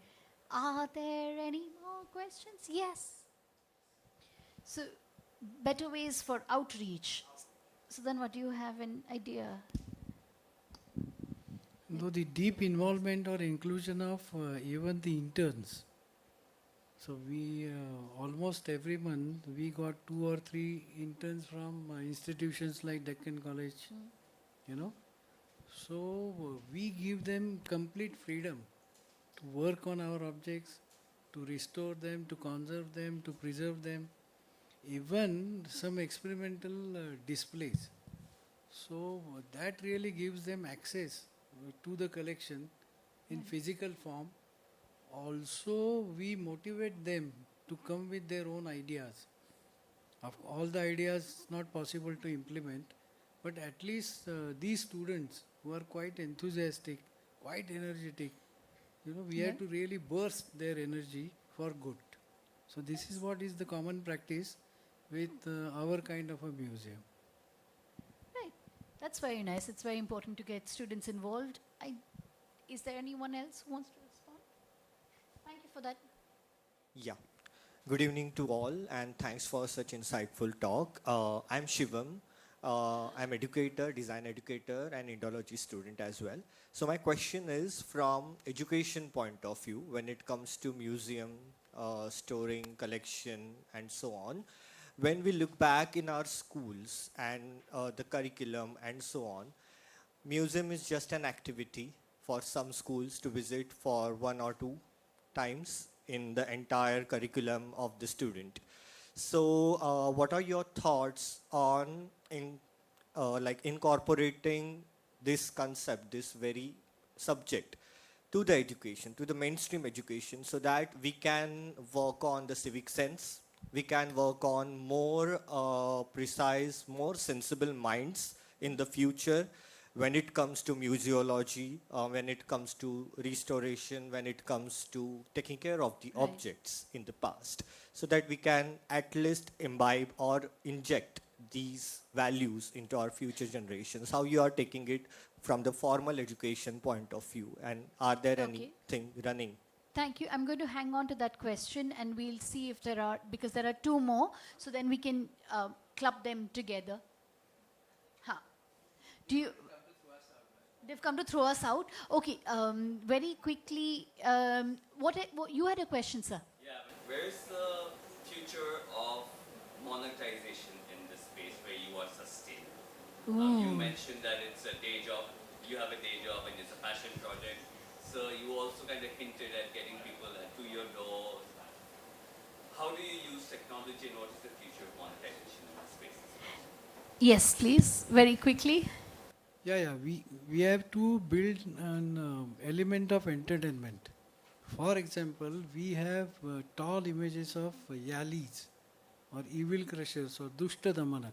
Are there any more questions? Yes. So, better ways for outreach. So then what do you have an idea? No, the deep involvement or inclusion of even the interns. So we almost every month we got 2 or 3 interns from institutions like Deccan College, you know. So we give them complete freedom to work on our objects, to restore them, to conserve them, to preserve them, even some experimental displays. So that really gives them access to the collection in physical form. Also, we motivate them to come with their own ideas. Of all the ideas not possible to implement, but at least these students who are quite enthusiastic, quite energetic, we have to really burst their energy for good. So this is what is the common practice with our kind of a museum. Right. That's very nice. It's very important to get students involved. Is there anyone else who wants to respond? Thank you for that. Yeah. Good evening to all, and thanks for such insightful talk. I'm Shivam. I'm educator, design educator, and Indology student as well. So my question is from education point of view, when it comes to museum, storing, collection, and so on. When we look back in our schools and the curriculum and so on, museum is just an activity for some schools to visit for 1 or 2 times in the entire curriculum of the student. So what are your thoughts on like incorporating this concept, this very subject to the education, to the mainstream education, so that we can work on the civic sense, we can work on more precise, more sensible minds in the future when it comes to museology, when it comes to restoration, when it comes to taking care of the objects in the past, so that we can at least imbibe or inject these values into our future generations. How you are taking it from the formal education point of view, and are there anything running? Thank you. I'm going to hang on to that question and we'll see if there are, because there are 2 more, so then we can club them together. Do you... They've come to throw us out. Okay, very quickly, what you had a question, sir? Yeah, where is the future of monetization in this space where you are sustained? You mentioned that it's a day job, you have a day job and it's a passion project. So you also kind of hinted at getting people to your door. How do you use technology and what is the future of monetization in this space? Yes, please, very quickly. Yeah, we have to build an element of entertainment. For example, we have tall images of Yalis or evil crushers or Dushta Damanak.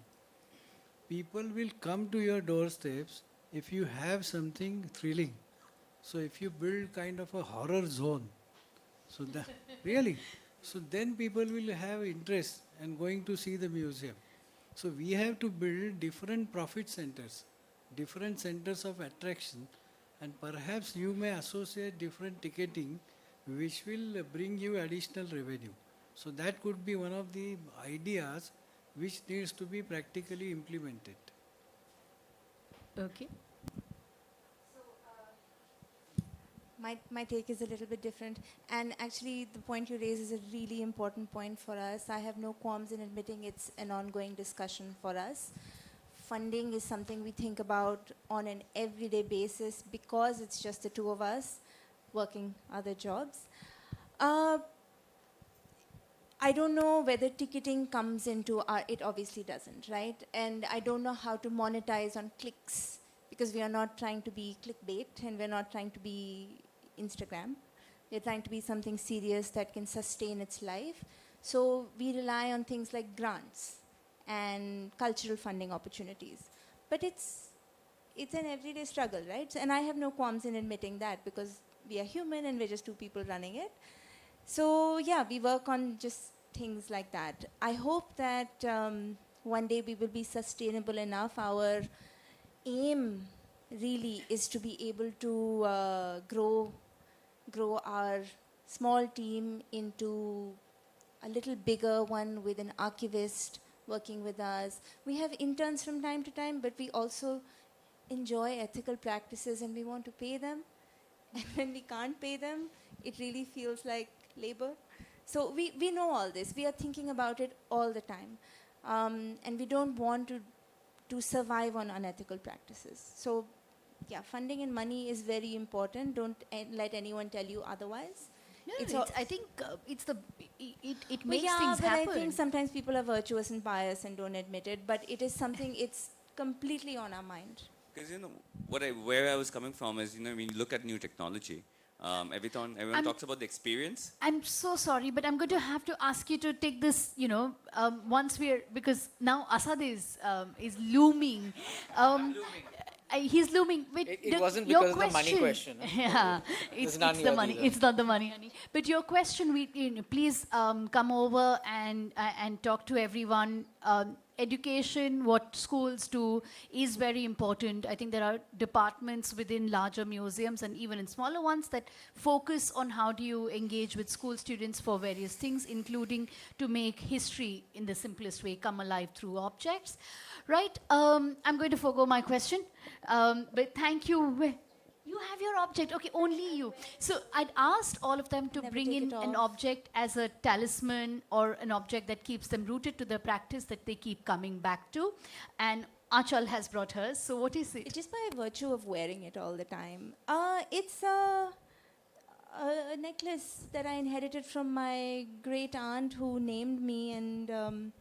People will come to your doorsteps if you have something thrilling. So if you build kind of a horror zone, so that really, so then people will have interest and going to see the museum. So we have to build different profit centers, different centers of attraction, and perhaps you may associate different ticketing which will bring you additional revenue. So that could be one of the ideas which needs to be practically implemented. Okay. My take is a little bit different, and actually the point you raise is a really important point for us. I have no qualms in admitting it's an ongoing discussion for us. Funding is something we think about on an everyday basis because it's just the 2 of us working other jobs. I don't know whether ticketing comes into it obviously doesn't, right? And I don't know how to monetize on clicks because we are not trying to be clickbait and we're not trying to be Instagram. We're trying to be something serious that can sustain its life. So we rely on things like grants and cultural funding opportunities. But it's an everyday struggle, right? And I have no qualms in admitting that because we are human and we're just 2 people running it. So yeah, we work on just things like that. I hope that one day we will be sustainable enough. Our aim really is to be able to grow our small team into a little bigger one with an archivist working with us. We have interns from time to time, but we also enjoy ethical practices and we want to pay them. And when we can't pay them, it really feels like labor. So we know all this. We are thinking about it all the time. And we don't want to survive on unethical practices. So yeah, funding and money is very important. Don't let anyone tell you otherwise. I think it Well, makes yeah, things but happen. I think sometimes people are virtuous and pious and don't admit it. But it is something, it's completely on our mind. Because where I was coming from is, when you look at new technology, everyone talks about the experience. I'm so sorry, but I'm going to have to ask you to take this, once because now Asad is looming. He's looming. But It wasn't because of the money question. Yeah, it's the money. Either. It's not the money, honey. But your question, please come over and talk to everyone. Education, what schools do, is very important. I think there are departments within larger museums and even in smaller ones that focus on how do you engage with school students for various things, including to make history in the simplest way come alive through objects. Right? I'm going to forego my question, but thank you. You have your object. Okay, only you. So I'd asked all of them to bring in an object as a talisman or an object that keeps them rooted to the practice that they keep coming back to. And Achal has brought hers. So what is it? Just by virtue of wearing it all the time. It's a necklace that I inherited from my great aunt who named me, and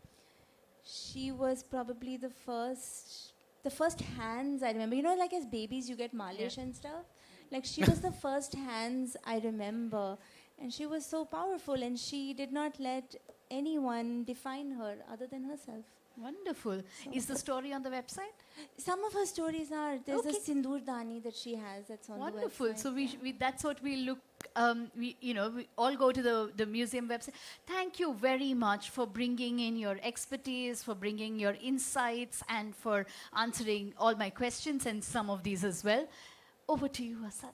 she was probably the first hands I remember. Like as babies you get malish and stuff. Like she was the first hands I remember, and she was so powerful, and she did not let anyone define her other than herself. Wonderful. So is the story on the website? Some of her stories are. There's a sindoor dani that she has that's on the website. Wonderful. So we that's what we look. We all go to the museum website. Thank you very much for bringing in your expertise, for bringing your insights, and for answering all my questions and some of these as well. Over to you, Asad.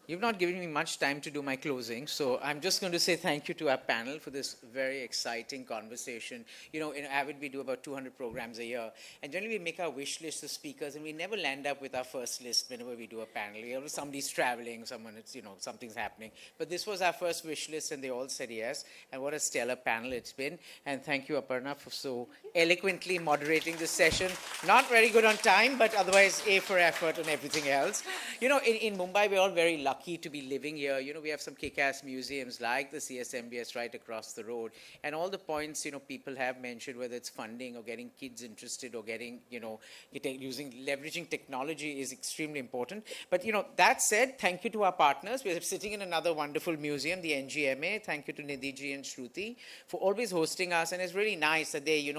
You've not given me much time to do my closing, so I'm just going to say thank you to our panel for this very exciting conversation. In Avid, we do about 200 programs a year, and generally we make our wish list of speakers, and we never land up with our first list whenever we do a panel. Somebody's traveling, something's happening. But this was our first wish list, and they all said yes, and what a stellar panel it's been. And thank you, Aparna, for so eloquently moderating this session. Not very good on time, but otherwise A for effort and everything else. In Mumbai, we're all very lucky to be living here. We have some kick-ass museums like the CSMBS right across the road. And all the points, people have mentioned, whether it's funding or getting kids interested or getting, leveraging technology is extremely important. But, that said, thank you to our partners. We're sitting in another wonderful museum, the NGMA. Thank you to Nidhi and Shruti for always hosting us. And it's really nice that they,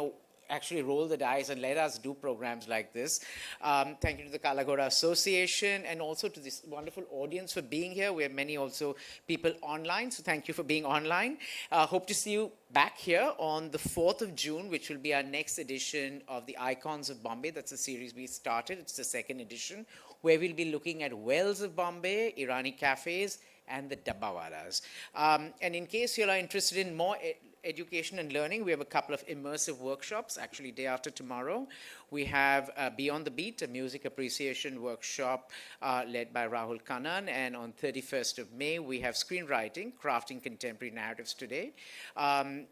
actually roll the dice and let us do programs like this. Thank you to the Kalagora Association and also to this wonderful audience for being here. We have many also people online, so thank you for being online. Hope to see you back here on the 4th of June, which will be our next edition of the Icons of Bombay. That's a series we started. It's the second edition, where we'll be looking at wells of Bombay, Irani cafes, and the Dabbawalas. And in case you are interested in more education and learning, we have a couple of immersive workshops, actually day after tomorrow. We have Beyond the Beat, a music appreciation workshop led by Rahul Kannan, and on 31st of May, we have screenwriting, crafting contemporary narratives today, by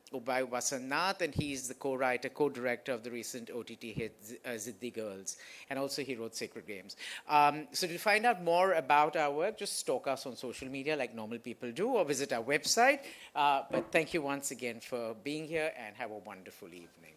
Vasanath, and he's the co-writer, co-director of the recent OTT hit Ziddi Girls, and also he wrote Sacred Games. So to find out more about our work, just stalk us on social media like normal people do, or visit our website. But thank you once again for being here, and have a wonderful evening.